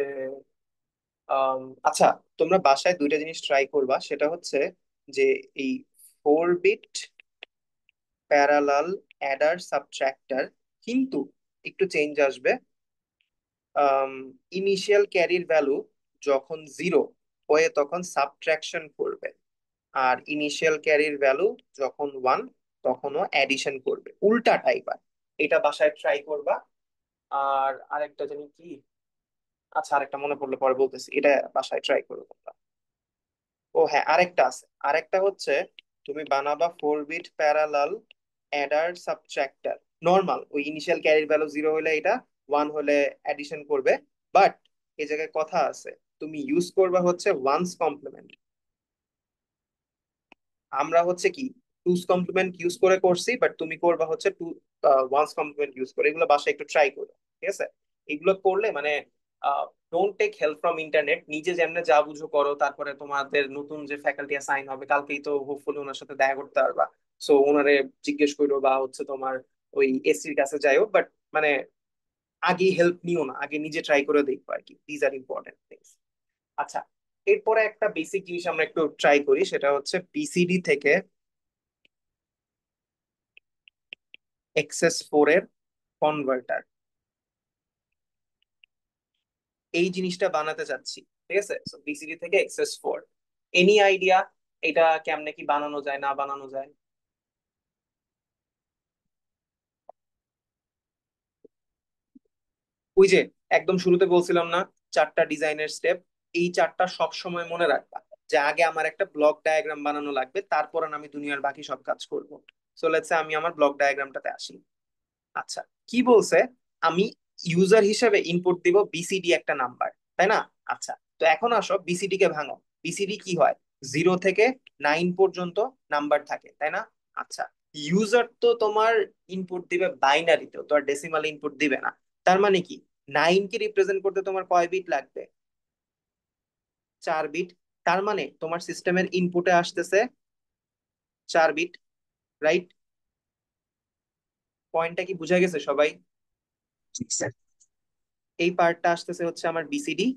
আচ্ছা, তোমরা বাসায় দুইটা জিনিস ট্রাই করবা, সেটা হচ্ছে যে এই 4 বিট প্যারালাল অ্যাডার সাবট্রাক্টর, কিন্তু একটু চেঞ্জ আসবে। ইনিশিয়াল ক্যারির ভ্যালু যখন জিরো হয়ে তখন সাবট্রাকশন করবে, আর ইনিশিয়াল ক্যারির ভ্যালু যখন ওয়ান তখনও অ্যাডিশন করবে, উল্টা টাইপার। এটা বাসায় ট্রাই করবা। আর আরেকটা জানি কি, আচ্ছা আরেকটা মনে পড়লে পরে বলতেছি, এটা বাসায় ট্রাই করো তোমরা। ও হ্যাঁ, আরেকটা আছে। আরেকটা হচ্ছে তুমি বানাবা 4 bit parallel adder subtractor. Normal ওই ইনিশিয়াল ক্যারির ভ্যালু জিরো হলে এটা, ওয়ান হলে অ্যাডিশন করবে। বাট এই জায়গায় কথা আছে, তুমি ইউজ করবা হচ্ছে ওয়ান্স কমপ্লিমেন্ট। আমরা হচ্ছে কি টুস কমপ্লিমেন্ট ইউজ করে করছি, বাট তুমি করবা হচ্ছে ওয়ান্স কমপ্লিমেন্ট ইউজ করে। এগুলো বাসায় একটু ট্রাই করো, ঠিক আছে? এগুলো করলে মানে don't take help from internet, নিজে যেমনে যা বুঝো করো। তারপরে তোমাদের নতুন যে ফ্যাকাল্টি অ্যাসাইন হবে কালকেই, তো হোপফুলি ওনার সাথে দেখা করতে পারবা। সো ওনারে জিজ্ঞেস করো, বা হচ্ছে তোমার ওই এসির কাছে যাইও, বাট মানে আগে হেল্প নিও না, আগে নিজে ট্রাই করে দেখবো আর কি। These are important things. আচ্ছা, এরপরে একটা বেসিক জিনিস আমরা একটু ট্রাই করি, সেটা হচ্ছে বিসিডি থেকে XS4 এর কনভার্টার। এই জিনিসটা বানাতে চাচ্ছি, ঠিক আছে? বিসিডি থেকে XS4, এনি আইডিয়া এটা কেমনে কি বানানো যায় না বানানো যায়? ওই যে একদম শুরুতে বলছিলাম না, চারটা ডিজাইনের স্টেপ। এই চারটা সব সময় মনে রাখবা, যে আগে আমার একটা ব্লক ডায়াগ্রাম বানানো লাগবে, তারপর আমি দুনিয়ার বাকি সব কাজ করব। সো লেটস সে আমি আমার ব্লক ডায়াগ্রামটাতে আসি। আচ্ছা, কি বলছে? আমি ইউজার হিসেবে ইনপুট দিব বিসিডি একটা নাম্বার, তাই না? আচ্ছা, তো এখন আসো বিসিডি কে ভাঙো। বিসিডি কি হয়? 0 থেকে 9 পর্যন্ত নাম্বার থাকে, তাই না? আচ্ছা, ইউজার তো তোমার ইনপুট দিবে বাইনারিতে, তো আর ডেসিমাল ইনপুট দিবে না। তার মানে কি, 9 কে রিপ্রেজেন্ট করতে তোমার কয় বিট লাগবে? 4 বিট। তার মানে তোমার সিস্টেমের ইনপুটে আসতেছে 4 বিট, রাইট? পয়েন্টটা কি বুঝা গেছে সবাই? এই পার্টটা আসতেছে হচ্ছে আমার বিসিডি,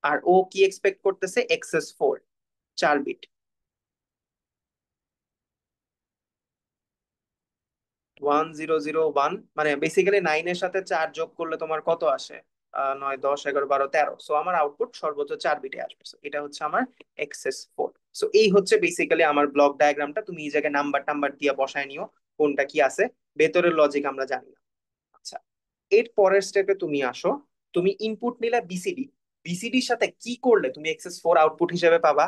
আর ও কি এক্সপেক্ট করতেছে? XS4, 4 bit. 1001 মানে বেসিক্যালি 9 এর সাথে 4 যোগ করলে তোমার কত আসে? 9, 10, 11, 12, 13। সো আমার আউটপুট সর্বোচ্চ 4 বিটে আসবে। So এটা হচ্ছে আমার XS4। সো এই হচ্ছে বেসিক্যালি আমার ব্লক ডায়াগ্রামটা। তুমি এই জায়গায় নাম্বার টাম্বার দিয়ে বসায় নিও, কোনটা কি আছে। ভেতরের লজিক আমরা জানি না। আচ্ছা, এর পরের স্টেপে তুমি আসো। তুমি ইনপুট নিলে বিসিডি, বিসিডির সাথে কি করলে তুমি XS4 আউটপুট হিসেবে পাবা?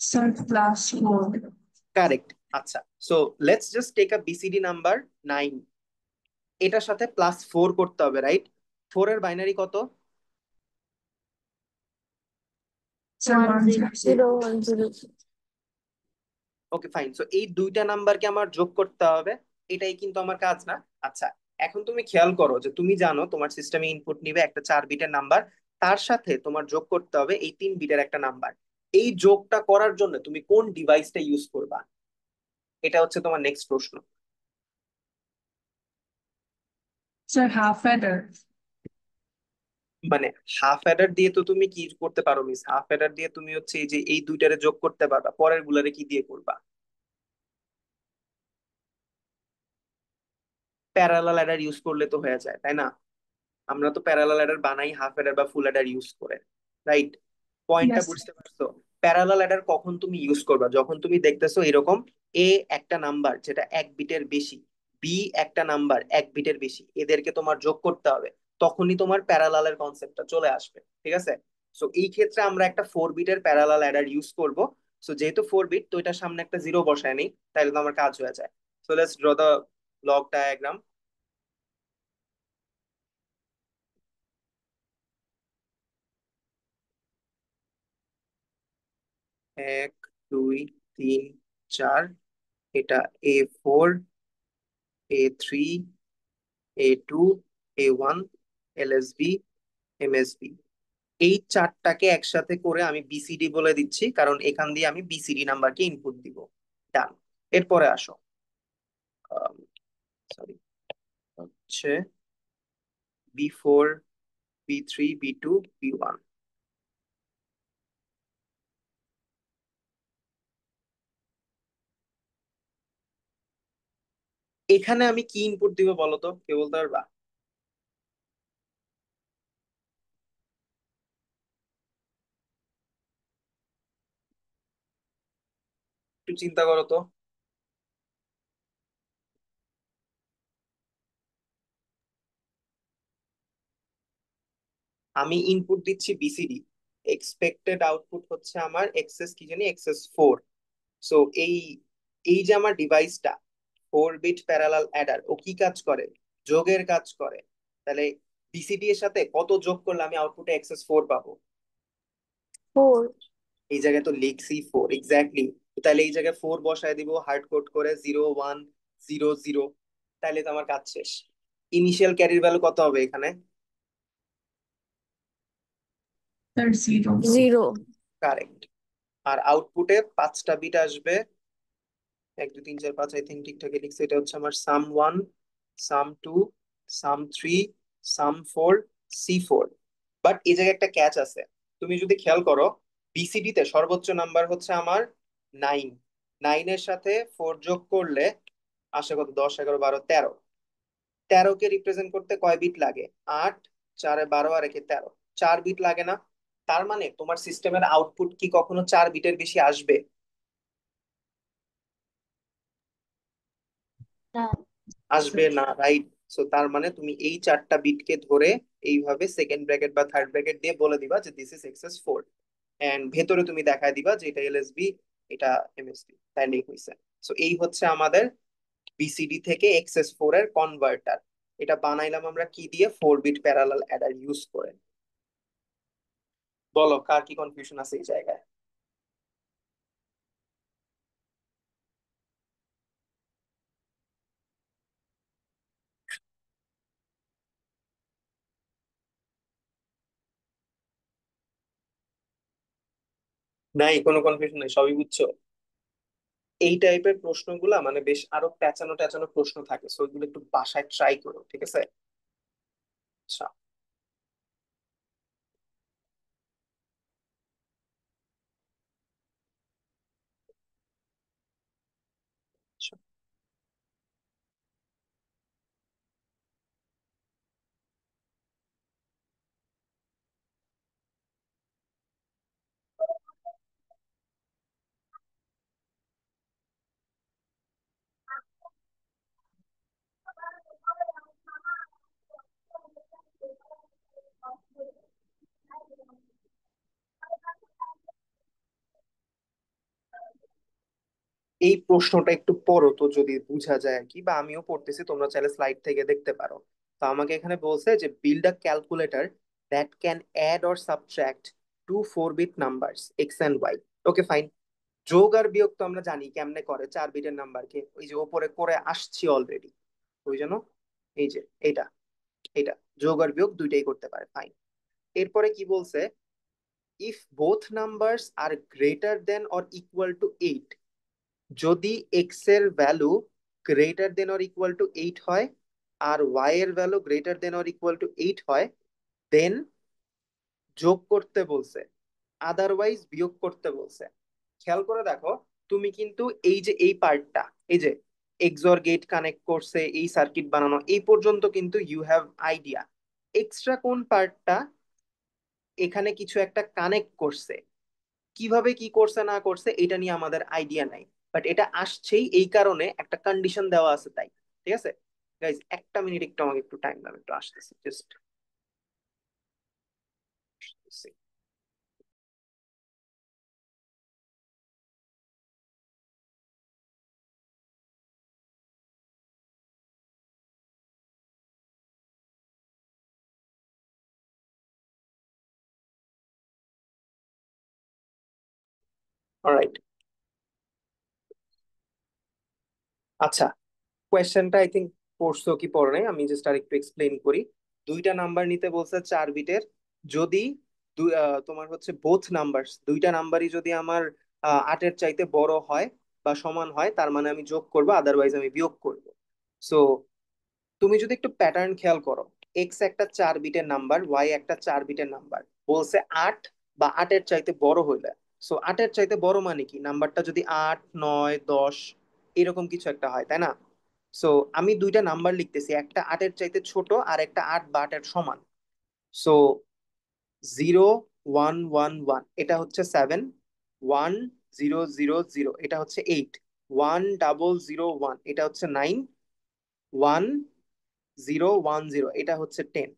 Sir, plus 4. কারেক্ট। আচ্ছা, so let's just take a BCD number 9, এটার সাথে +4 করতে হবে, রাইট? 4 এর বাইনারি কত? Sir, 100. 100 100. ওকে ফাইন, সো এই দুইটা নাম্বারকে আমার যোগ করতে হবে, এটাই কিন্তু আমার কাজ না। আচ্ছা, এখন তুমি খেয়াল করো যে তুমি জানো তোমার সিস্টেমে ইনপুট নিবে একটা 4 বিটের নাম্বার, তার সাথে তোমার যোগ করতে হবে এই 3 বিটের একটা নাম্বার। এই যোগটা করার জন্য তুমি কোন ডিভাইসটা ইউজ করবা, এটা হচ্ছে তোমার নেক্সট প্রশ্ন। Sir, half adder. মানে হাফ অ্যাডার দিয়ে তো তুমি কি করতে পারো মিস? হাফ অ্যাডার দিয়ে তুমি হচ্ছে এই যে এই দুইটারে যোগ করতে পারবা, পরের গুলারে কি দিয়ে করবা? প্যারালাল অ্যাডার ইউজ করলে তো হয়ে যায়, তাই না? আমরা তো প্যারালাল অ্যাডার বানাই হাফ অ্যাডার বা ফুল অ্যাডার ইউজ করে, রাইট? পয়েন্টটা Yes. বুঝতে পারছো? প্যারালাল অ্যাডার কখন তুমি ইউজ করবা? যখন তুমি দেখতেছো এরকম এ একটা নাম্বার যেটা 1 বিটের বেশি, বি একটা নাম্বার 1 বিটের বেশি, এদেরকে তোমার যোগ করতে হবে, তখনই তোমার প্যারালালের কনসেপ্টটা চলে আসবে, ঠিক আছে? সো এই ক্ষেত্রে আমরা একটা 4 বিটের প্যারালাল অ্যাডার ইউজ করব। সো যেহেতু 4 বিট, তো এটার সামনে একটা জিরো বসায় নেই, তাহলে তো আমার কাজ হয়ে যায়। So let's draw the block diagram. 1 2 3 4, এটা A4, A3, A2, A1, LSB, MSB, এই চারটাকে একসাথে করে আমি বিসিডি বলে দিচ্ছি, কারণ এখান দিয়ে আমি বিসিডি নাম্বারকে ইনপুট দিব। ডান। এরপরে আসো, সরি, হচ্ছে B4, B3, B2, B1। এখানে আমি কি ইনপুট দিব বলো তো, কে বলতে পারবা? একটু চিন্তা করো তো। আমি ইনপুট দিচ্ছি বিসিডি, এক্সপেক্টেড আউটপুট হচ্ছে আমার এক্সএস কি জানি, এক্সএস 4। সো এই এই যে আমার ডিভাইসটা 4 বিট প্যারালাল অ্যাডার, ও কি কাজ করে? যোগের কাজ করে। তাহলে বিসিডি এর সাথে কত যোগ করলে আমি আউটপুটে এক্সএস 4 পাবো? 4. এই জায়গায় তো লিখছি 4, এক্স্যাক্টলি। তাহলে এই জায়গায় 4 বসায় দিব হার্ড কোড করে, 0 1 0 0, তাহলে তো আমার কাজ শেষ। ইনিশিয়াল ক্যারির ভ্যালু কত হবে এখানে? Sir, 0. 0. কারেক্ট। আর আউটপুটে 5টা বিট আসবে, 1 2 3 4 5, আই থিঙ্ক ঠিকঠাক লিখছে। এটা হচ্ছে আমার সাম 1, সাম 2, সাম 3, সাম 4, C4। বাট এই জায়গায় একটা ক্যাচ আছে, তুমি যদি খেয়াল করো, বিসিডি তে সর্বোচ্চ নাম্বার হচ্ছে আমার 9। 9 এর সাথে 4 যোগ করলে আসে কত? 10 11 12 13। 13কে রিপ্রেজেন্ট করতে কয় বিট লাগে? 8, 4 12 আর 1 13, 4 বিট লাগে না? তার মানে তোমার সিস্টেমের আউটপুট কি কখনো 4 বিটের বেশি আসবে? না। আসবে না, রাইট? সো তার মানে তুমি এই 4টা বিটকে ধরে এইভাবে সেকেন্ড ব্র্যাকেট বা থার্ড ব্র্যাকেট দিয়ে বলে দিবা যে দিস ইজ এক্সএস 4, এন্ড ভেতরে তুমি দেখায় দিবা যে এটা এলএসবি, এটা এমএসবি, তাইলেই হয়েছে। সো এই হচ্ছে আমাদের বিসিডি থেকে এক্সএস 4 এর কনভার্টার। এটা বানাইলাম আমরা কি দিয়ে? 4 বিট প্যারালাল অ্যাডার ইউজ করে। বলো কার কি কনফিউশন আছে এই জায়গায়? নাই, কোনো কনফিউশন নাই, সবই বুঝছো? এই টাইপের প্রশ্নগুলা মানে বেশ আরো প্যাচানো ট্যাচানো প্রশ্ন থাকে, সো এগুলো একটু বাসায় ট্রাই করো, ঠিক আছে? আচ্ছা। আচ্ছা। এই প্রশ্নটা একটু পড়ো তো, যদি বোঝা যায় আর কি, বা আমিও পড়তেছি, তোমরা চাইলে স্লাইড থেকে দেখতে পারো। তো আমাকে এখানে বলছে যে build a calculator that can add or subtract two 4 bit numbers X and Y. Okay fine. যোগ আর বিয়োগ তো আমরা জানি কেমনে করে, 4 বিটের নাম্বারকে ওই যে ওপরে করে আসছি অলরেডি, ওই জন্য এই যে এটা এটা যোগ আর বিয়োগ দুইটাই করতে পারে, ফাইন। এরপরে কি বলছে, if both numbers are greater than or equal to 8, যদি এক্স এর value greater than or equal to 8 হয় আর ওয়াই এর value greater than or equal to 8 হয়, দেন যোগ করতে বলছে, আদারওয়াইজ বিয়োগ করতে বলছে। খেয়াল করে দেখো, তুমি কিন্তু এই যে এই পার্টটা, এই যে এক্সঅর গেট কানেক্ট করছে, এই সার্কিট বানানো, এই পর্যন্ত কিন্তু ইউ হ্যাভ আইডিয়া। এক্সট্রা কোন পার্টটা এখানে কিছু একটা কানেক্ট করছে, কিভাবে কি করছে না করছে এটা নিয়ে আমাদের আইডিয়া নাই, বাট এটা আসছেই এই কারণে একটা কন্ডিশন দেওয়া আছে তাই। ঠিক আছে গাইজ, একটা মিনিট একটু আমাকে একটু টাইম দাও, একটু আসতেছি জাস্ট। অলরাইট, আচ্ছা, কোয়েশ্চেনটা আই থিঙ্ক পড়ছো কি পড়ো নাই, আমি জাস্ট আর একটু এক্সপ্লেন করি। দুইটা নাম্বার নিতে বলছে 4 বিটের, যদি তোমার হচ্ছে বোথ নাম্বার, দুইটা নাম্বারই যদি আমার 8-এর চাইতে বড় হয় বা সমান হয়, তার মানে আমি যোগ করবো, আদারওয়াইজ আমি বিয়োগ করবো। সো তুমি যদি একটু প্যাটার্ন খেয়াল করো, এক্স একটা 4 বিটের নাম্বার, ওয়াই একটা 4 বিটের নাম্বার, বলছে 8 বা 8-এর চাইতে বড় হইলে। সো 8-এর চাইতে বড় মানে কি, নাম্বারটা যদি 8, 9, 10 এরকম কিছু একটা হয়, তাই না? সো আমি দুইটা নাম্বার লিখতেছি, একটা 8-এর চাইতে ছোট আর একটা 8 বা 8-এর সমান। সো 0, 1, 1, 1 এটা হচ্ছে 7, 1, 0, 0, 0 এটা হচ্ছে 8, 1, 0, 0, 1 এটা হচ্ছে 9, 1, 0, 1, 0 এটা হচ্ছে 10।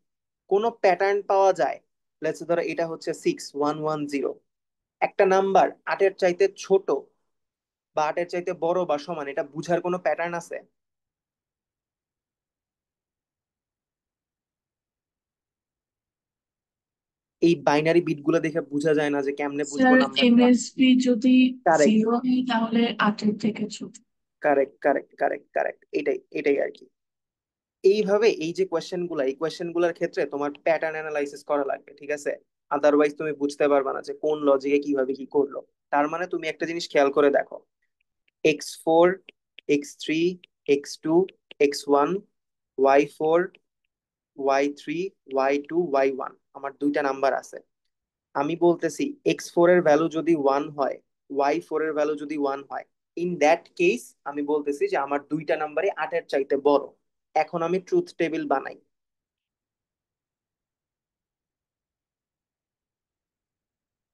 কোনো প্যাটার্ন পাওয়া যায়? লেটস ধরো এটা হচ্ছে 6, 1, 1, 0। একটা নাম্বার 8-এর চাইতে ছোট বা 8-এর চাইতে বড় বা সমান, এটা বুঝার কোনো প্যাটার্ন আছে? এই বাইনারি বিট গুলো দেখে বোঝা যায় না যে কেমনে বুঝবো স্যার নাম্বারটা? এমএসবি যদি কারেক্ট, 0 হয় তাহলে 8-এর থেকে ছোট। কারেক্ট, কারেক্ট, কারেক্ট, কারেক্ট, এটাই এটাই আর কি। এইভাবে এই যে কোয়েশ্চেন গুলা, এই কোয়েশ্চেন গুলার ক্ষেত্রে তোমার প্যাটার্ন অ্যানালাইসিস করা লাগবে, ঠিক আছে? আদারওয়াইজ তুমি বুঝতে পারবে না যে কোন লজিকে কিভাবে কি করলো। তার মানে তুমি একটা জিনিস খেয়াল করে দেখো, x4, x3, x2, x1, y4, y3, y2, y1 আমার দুইটা নাম্বার আছে। আমি বলতেছি x4 এর ভ্যালু যদি 1 হয়, y4 এর ভ্যালু যদি 1 হয়, ইন দ্যাট কেস আমি বলতেছি যে আমার দুইটা নাম্বারই 8-এর চাইতে বড়। এখন আমি ট্রুথ টেবিল বানাই।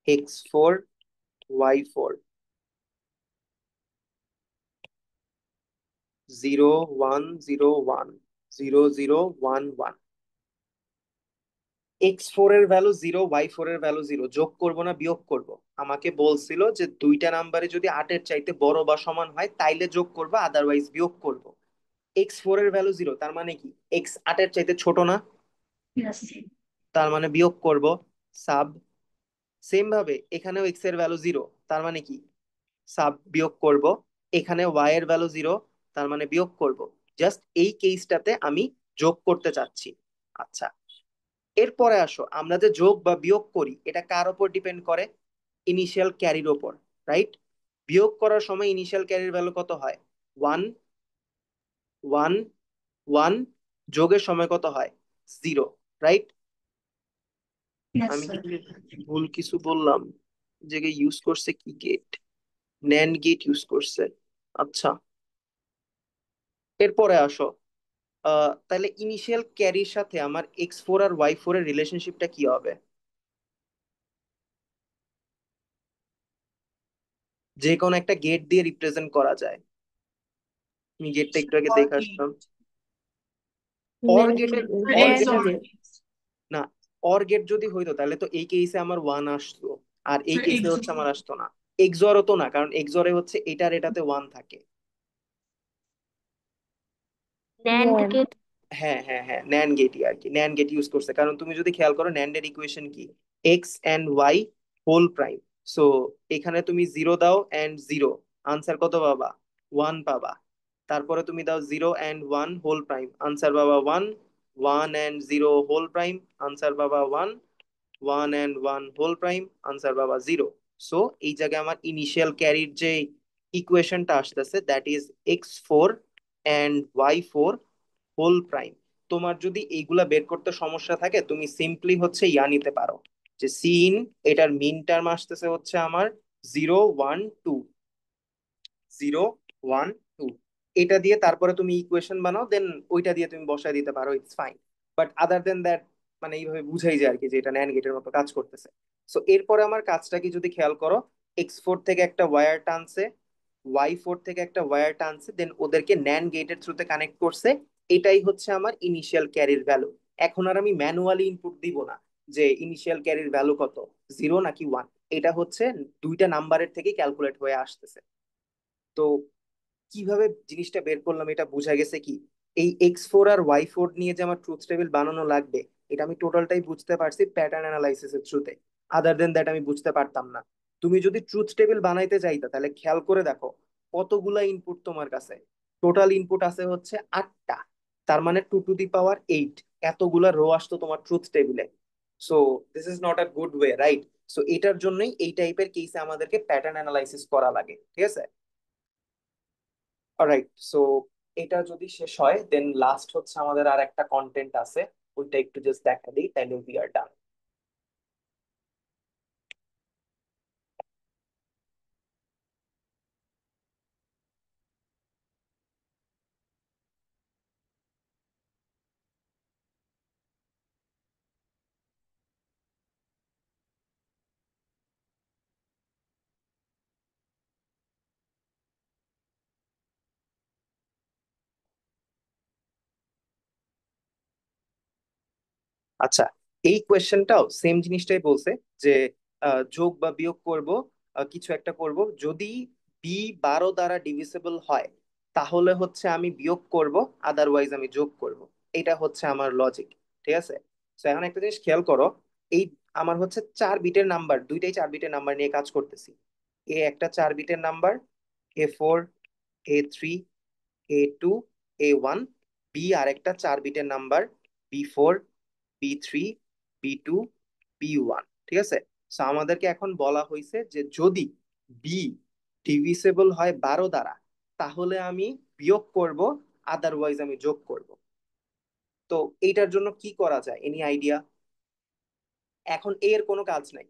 x4, y4, 0, 1, 0, 1, 0, 0, 1, 1। x4 এর ভ্যালু 0, y4 এর ভ্যালু 0, যোগ করব না বিয়োগ করব? আমাকে বলছিল যে দুইটা নাম্বারে যদি 8-এর চাইতে বড় বা সমান হয় তাইলে যোগ করব, আদারওয়াইজ বিয়োগ করব। x4 এর ভ্যালু 0, তার মানে কি x 8-এর চাইতে ছোট না? Yes. তার মানে বিয়োগ করব, সাব। সেম ভাবে এখানেও x এর ভ্যালু 0, তার মানে কি সাব বিয়োগ করব। এখানে y এর ভ্যালু 0, তার মানে বিয়োগ করব। জাস্ট এই কেসটাতে আমি যোগ করতে চাচ্ছি। আচ্ছা, এরপরে আসো, আমরা যে যোগ বা বিয়োগ করি এটা কার উপর ডিপেন্ড করে? ইনিশিয়াল ক্যারির ওপর, রাইট? বিয়োগ করার সময় ইনিশিয়াল ক্যারির ভ্যালু কত হয়? 1, 1, 1। যোগের সময় কত হয়? 0, রাইট? Yes, আমি sir. কি ভুল কিছু বললাম? যে ইউজ করছে কি গেট, ন্যান্ড গেট ইউজ করছে। আচ্ছা, এরপরে আসো, তাহলে ইনিশিয়াল ক্যারির সাথে আমার x4 আর y4 এর রিলেশনশিপটা কি হবে? যে কোনো একটা গেট দিয়ে রিপ্রেজেন্ট করা যায়। আমি গেটটা একটু আগে দেখে আসলাম। অর গেটের, অর It's গেটের, or না, অর গেট যদি হইতো তাহলে তো এই কেসে আমার 1 আসতো আর এই sir, কেসে হচ্ছে আমার আসতো না। এক্সরও তো না, কারণ এক্সরে হচ্ছে এটার এটাতে ওয়ান থাকে। NAND NAND gate. হ্যাঁ হ্যাঁ হ্যাঁ, ন্যান গেটই আর কি, ন্যান গেট ইউজ করছে, কারণ তুমি যদি খেয়াল করো ন্যান্ডের ইকুয়েশন কি, X and Y whole prime. So এখানে তুমি জিরো দাও অ্যান্ড জিরো, আনসার কত পাবা? ওয়ান পাবা। তারপরে তুমি দাও zero and one whole prime, answer পাবা one. One and zero whole prime, answer পাবা one. One and one whole prime, answer পাবা জিরো। সো এই জায়গায় আমার ইনিশিয়াল ক্যারির যে ইকুয়েশনটা আসতেছে that is x4 and y4 whole prime. তোমার যদি এইগুলা বের করতে সমস্যা থাকে তুমি সিম্পলি হচ্ছে ইয়া নিতে পারো, যে সিন এটার মিন টার্ম আসতেছে হচ্ছে আমার 0 1 2, 0 1 2, এটা দিয়ে তারপরে তুমি ইকুয়েশন বানাও, দেন ওইটা দিয়ে তুমি বসায় দিতে পারো, it's fine. But other than that, মানে এইভাবে বুঝাই যায় আর কি যে এটা ন্যান গেটের মতো কাজ করতেছে। সো এরপরে আমার কাজটা কি যদি খেয়াল করো, x4 থেকে একটা ওয়্যার টানছে, y4 থেকে একটা ওয়্যার টানছে, দেন ওদেরকে ন্যান গেটের থ্রুতে কানেক্ট করছে। এটাই হচ্ছে আমার ইনিশিয়াল ক্যারির ভ্যালু। এখন আর আমি ম্যানুয়ালি ইনপুট দিব না যে ইনিশিয়াল ক্যারির ভ্যালু কত, জিরো নাকি ওয়ান। এটা হচ্ছে দুইটা নাম্বারের থেকে ক্যালকুলেট হয়ে আসতেছে। তো কিভাবে জিনিসটা বের করলাম এটা বোঝা গেছে কি, এই x4 আর y4 নিয়ে যে আমার ট্রুথ টেবিল বানানো লাগবে, এটা আমি টোটালটাই বুঝতে পারছি প্যাটার্ন অ্যানালাইসিসের থ্রুতে। আদার দেন দ্যাট আমি বুঝতে পারতাম না। তুমি যদি ট্রুথ টেবিল বানাইতে চাইতা তাহলে খেয়াল করে দেখো কতগুলা ইনপুট তোমার কাছে। টোটাল ইনপুট আছে হচ্ছে 8টা, তার মানে 2 টু দি পাওয়ার 8 এতগুলা রো আসতো তোমার ট্রুথ টেবিলে। So this is not a good way, right? So এটার জন্যই এই টাইপের কেসে আমাদেরকে প্যাটার্ন অ্যানালাইসিস করা লাগে, ঠিক আছে? অলরাইট, সো এটা যদি শেষ হয় দেন লাস্ট হচ্ছে আমাদের আর একটা কন্টেন্ট আছে, ওইটা একটু জাস্ট দেখা দিই তাইলে উই আর ডান। আচ্ছা, এই কোয়েশ্চেনটাও সেম জিনিসটাই বলছে যে যোগ বা বিয়োগ করব, কিছু একটা করব, যদি বি 12 দ্বারা ডিভিসিবল হয় তাহলে হচ্ছে আমি বিয়োগ করব, আদারওয়াইজ আমি যোগ করব। এটা হচ্ছে আমার লজিক, ঠিক আছে? তো এখন একটা জিনিস খেয়াল করো, এই আমার হচ্ছে 4 বিটের নাম্বার, দুইটাই 4 বিটের নাম্বার নিয়ে কাজ করতেছি। এ একটা 4 বিটের number, A4, A3, A2, A1। B আর একটা 4 বিটের number, B4, B3, B2, B1, ঠিক আছে? সো আমাদেরকে এখন বলা হয়েছে যে যদি বি ডিভিসেবল হয় 12 দ্বারা তাহলে আমি বিয়োগ করব, আদারওয়াইজ আমি যোগ করব। তো এইটার জন্য কি করা যায়, এনি আইডিয়া? এখন এর কোনো কাজ নাই,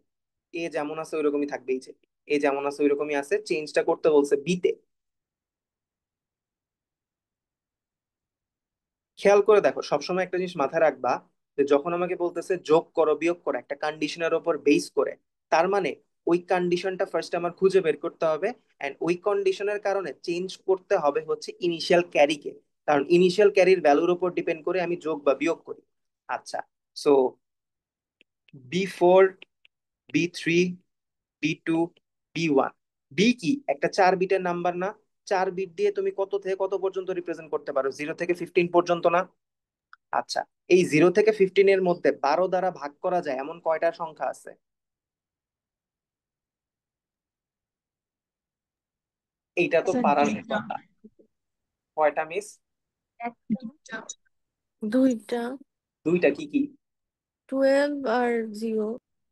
এ যেমন আছে ওইরকমই থাকবে, এই যে এ যেমন আছে ওইরকমই আছে, চেঞ্জটা করতে বলছে বিতে। খেয়াল করে দেখো, সবসময় একটা জিনিস মাথায় রাখবা, যে যখন আমাকে বলতেছে যোগ করো বিয়োগ করো একটা কন্ডিশনের উপর বেস করে, তার মানে ওই কন্ডিশনটা ফার্স্ট আমার খুঁজে বের করতে হবে, এন্ড ওই কন্ডিশনের কারণে চেঞ্জ করতে হবে হচ্ছে ইনিশিয়াল ক্যারিকে, কারণ ইনিশিয়াল ক্যারির ভ্যালুর উপর ডিপেন্ড করে আমি যোগ বা বিয়োগ করি। আচ্ছা, so B4, B3, B2, B1। B কি একটা 4 বিটের নাম্বার না? 4 বিট দিয়ে তুমি কত থেকে কত পর্যন্ত রিপ্রেজেন্ট করতে পারো? 0 থেকে 15 পর্যন্ত না? আচ্ছা, এই 0 থেকে 15 এর মধ্যে 12 দ্বারা ভাগ করা যায় এমন কয়টা সংখ্যা আছে? এইটা তো স্যার পারার দুইটা। কথা। কয়টা মিস? দুইটা। দুইটা। দুইটা, কি কি? 12 আর 0.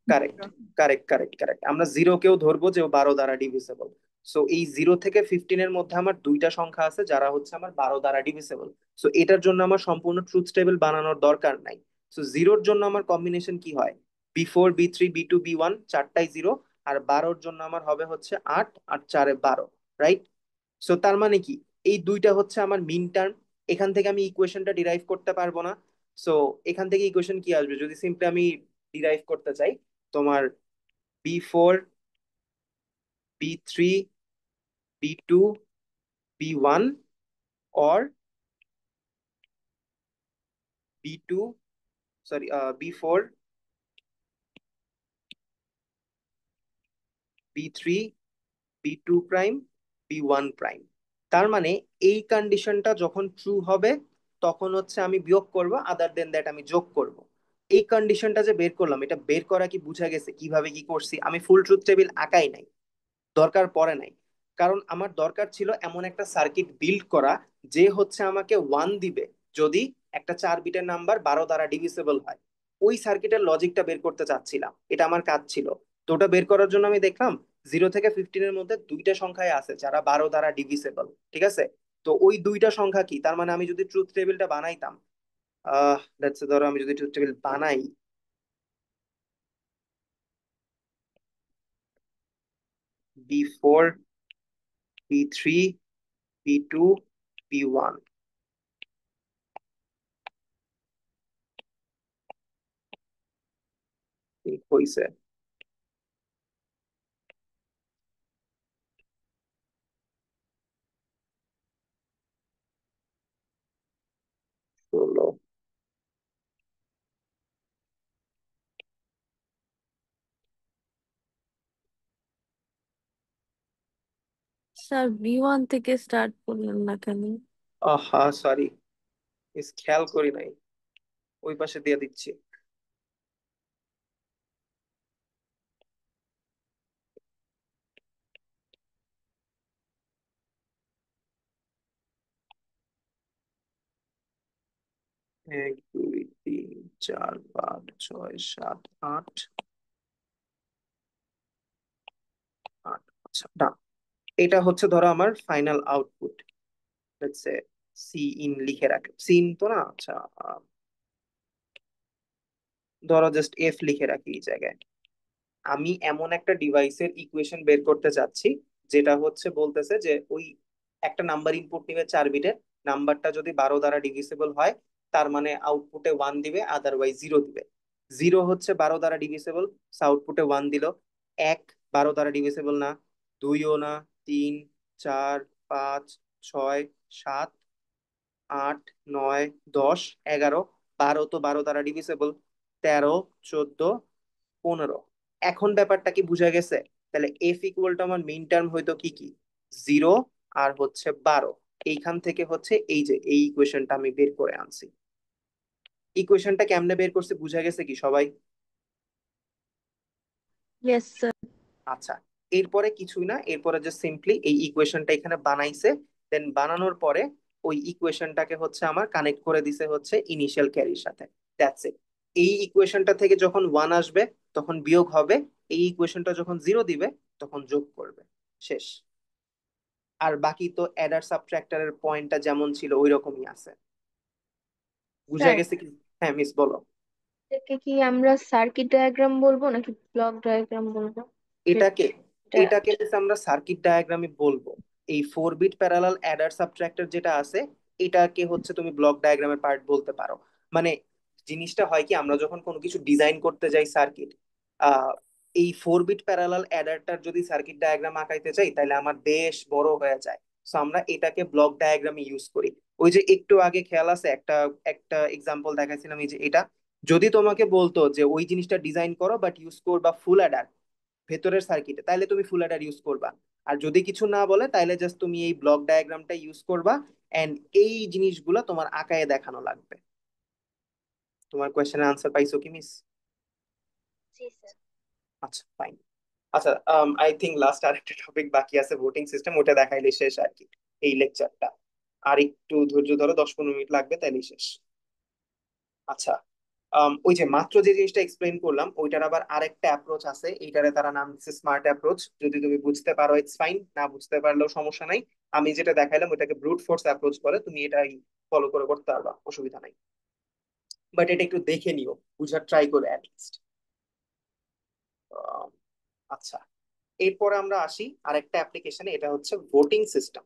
Correct, correct, correct, correct. আমরা জিরোকেও ধরবো যে ও 12 দ্বারা ডিভিসেবল। সো এই 0 থেকে 15 এর মধ্যে আমার দুইটা সংখ্যা আছে যারা হচ্ছে আমার 12 দ্বারা ডিভিসেবল। সো এটার জন্য আমার সম্পূর্ণ ট্রুথ টেবিল বানানোর দরকার নাই। সো জিরোর জন্য আমার কম্বিনেশন কি হয়? B4, B3, B2, B1 চারটাই zero, আর 12-র জন্য আমার হবে হচ্ছে 8 আর 4-এ 12, রাইট? সো তার মানে কি, এই দুইটা হচ্ছে আমার মিন টার্ম। এখান থেকে আমি ইকুয়েশনটা ডিরাইভ করতে পারবো না। সো এখান থেকে ইকুয়েশন কি আসবে যদি সিম্পলি আমি ডিরাইভ করতে চাই? তোমার B4, B3, B2, B1 or B2, sorry, B4, B3, B2 prime, B1 prime. তার মানে এই কন্ডিশনটা যখন ট্রু হবে তখন হচ্ছে আমি বিয়োগ করব, আদার দেন দ্যাট আমি যোগ করব। এই কন্ডিশনটা যে বের করলাম, এটা বের করা কি বুঝা গেছে কিভাবে কি করছি? আমি ফুল ট্রুথ টেবিল আঁকাই নাই, দরকার পড়ে নাই। কারণ আমার দরকার ছিল এমন একটা সার্কিট বিল্ড করা যে হচ্ছে আমাকে 1 দিবে যদি একটা 4 বিটের নাম্বার 12 দ্বারা ডিভিসিবল হয়। ওই সার্কিটের লজিকটা বের করতে চাচ্ছিলাম, এটা আমার কাজ ছিল। তো ওটা বের করার জন্য আমি দেখলাম 0 থেকে 15-এর মধ্যে দুইটা সংখ্যায় আছে যারা 12 দ্বারা ডিভিসিবল, ঠিক আছে? তো ওই দুইটা সংখ্যা কি? তার মানে আমি যদি ট্রুথ টেবিলটা বানাইতাম, লেটস সে ধরো আমি যদি ট্রুথ টেবিল বানাই, B4, B3, B2, B1, ঠিক হইছে। ষোলো। স্যার B1 থেকে স্টার্ট করলেন না কেন? আহা সরি, খেয়াল করি নাই, ওই পাশে দিয়ে দিচ্ছি। 1 2 3 4 5 6 7 8, আচ্ছা না, এটা হচ্ছে ধরো আমার final output. Let's say C in লিখে রাখে, সি ইন তো না, আচ্ছা ধরো জাস্ট এফ লিখে রাখি এই জায়গায়। আমি এমন একটা ডিভাইসের ইকুয়েশন বের করতে চাচ্ছি যেটা হচ্ছে বলতেছে যে ওই একটা নাম্বার ইনপুট নিবে 4 বিটের, নাম্বারটা যদি 12 দ্বারা ডিভিসিবল হয় তার মানে আউটপুটে 1 দিবে, আদারওয়াইজ 0 দিবে। 0 হচ্ছে 12 দ্বারা ডিভিসিবল, আউটপুটে 1 দিল। 1 12 দ্বারা ডিভিসিবল না, 2ও না, 3, 4, 5, 6, 7, 8, 9, 10, 11, 12 তো 12 দ্বারা ডিভিসিবল, 13, 14, 15। এখন ব্যাপারটা কি বুঝা গেছে? তাহলে এফ ইকুয়াল টু আমার মিন টার্ম হইতো কি কি? 0 আর হচ্ছে 12। এইখান থেকে হচ্ছে এই যে এই ইকুয়েশনটা আমি বের করে আনছি। ইকুয়েশনটা কেমনে বের করছে বুঝা গেছে কি সবাই? Yes sir. আচ্ছা, এরপরে কিছুই না, এরপরে যে সিম্পলি এই ইকুয়েশনটা এখানে বানাইছে, দেন বানানোর পরে ওই ইকুয়েশনটাকে হচ্ছে আমার কানেক্ট করে দিছে হচ্ছে ইনিশিয়াল ক্যারির সাথে। That's it. এই ইকুয়েশনটা থেকে যখন 1 আসবে তখন বিয়োগ হবে, এই ইকুয়েশনটা যখন 0 দিবে তখন যোগ করবে, শেষ। আর বাকি তো অ্যাডার সাবট্রাক্টরের পয়েন্টটা যেমন ছিল ওই রকমই আছে। বুঝা স্যার, গেছে কি? হ্যাঁ মিস বলো। এটাকে কি আমরা সার্কিট ডায়াগ্রাম বলবো নাকি ব্লক ডায়াগ্রাম বলবো? এটাকে যেটা এটাকে হচ্ছে আমরা সার্কিট ডায়াগ্রামে বলবো। এই 4 বিট প্যারালাল অ্যাডার সাবট্রাক্টর যেটা আছে এটাকে হচ্ছে তুমি ব্লক ডায়াগ্রামের পার্ট বলতে পারো। মানে জিনিসটা হয় কি, আমরা যখন কোনো কিছু ডিজাইন করতে যাই সার্কিট, আহ এই 4 বিট প্যারালাল অ্যাডারটার যদি সার্কিট ডায়াগ্রাম আঁকাইতে চাই তাহলে আমার বেশ বড় হয়ে যায়। সো আমরা এটাকে ব্লক ডায়াগ্রামে ইউজ করি। ওই যে একটু আগে খেয়াল আছে একটা একটা এক্সাম্পল দেখাইছিলাম, এই যে এটা যদি তোমাকে বলতো যে ওই জিনিসটা ডিজাইন করো বাট ইউজ করবা ফুল অ্যাডার ভেতরের সার্কিটে, তাহলে তুমি ফুল অ্যাডার ইউজ করবা। আর যদি কিছু না বলে তাহলে জাস্ট তুমি এই ব্লক ডায়াগ্রামটা ইউজ করবা, এন্ড এই জিনিসগুলো তোমার আঁকায় দেখানো লাগবে। তোমার কোয়েশ্চেনের আনসার পাইছো কি মিস? জি স্যার। আচ্ছা ফাইন। আচ্ছা, আই থিঙ্ক লাস্ট আর একটা টপিক বাকি আছে, ভোটিং সিস্টেম, ওটা দেখাইলে শেষ আর কি এই লেকচারটা। আর একটু ধৈর্য ধরো, 10-15 মিনিট লাগবে তাইলে শেষ। আচ্ছা, ওই যে মাত্র যে জিনিসটা এক্সপ্লেইন করলাম ওইটার আবার আরেকটা অ্যাপ্রোচ আছে, এইটারে তারা নাম দিচ্ছে স্মার্ট অ্যাপ্রোচ। যদি তুমি বুঝতে পারো ইটস ফাইন, না বুঝতে পারলেও সমস্যা নাই। আমি যেটা দেখাইলাম ওইটাকে ব্রুট ফোর্স অ্যাপ্রোচ বলে, তুমি এটাই ফলো করে করতে পারবা, অসুবিধা নাই। বাট এটা একটু দেখে নিও, বুঝার ট্রাই করে অ্যাটলিস্ট। আচ্ছা, এরপরে আমরা আসি আরেকটা অ্যাপ্লিকেশনে, এটা হচ্ছে ভোটিং সিস্টেম।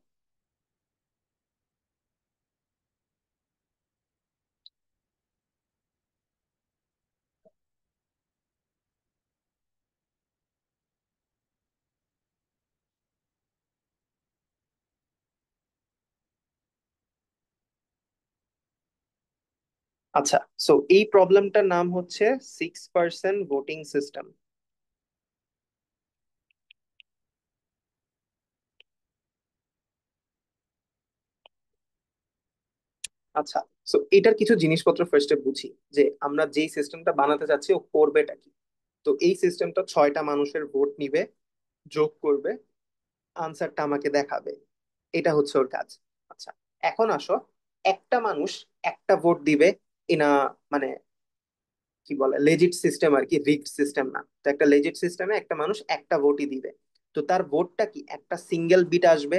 আচ্ছা, সো এই প্রবলেমটার নাম হচ্ছে 6% ভোটিং সিস্টেম। আচ্ছা, সো এটার কিছু জিনিসপত্র ফার্স্টে বুঝি যে আমরা যেই সিস্টেমটা বানাতে চাচ্ছি ও করবেটা কি। তো এই সিস্টেমটা 6টা মানুষের ভোট নিবে, যোগ করবে, আনসারটা আমাকে দেখাবে। এটা হচ্ছে ওর কাজ। আচ্ছা, এখন আসো, একটা মানুষ একটা ভোট দিবে ইনা, মানে কি বলে, লেজিট সিস্টেম আর কি, রিগড সিস্টেম না। তো একটা লেজিট সিস্টেমে একটা মানুষ একটা ভোটই দিবে। তো তার ভোটটা কি একটা সিঙ্গেল বিট আসবে,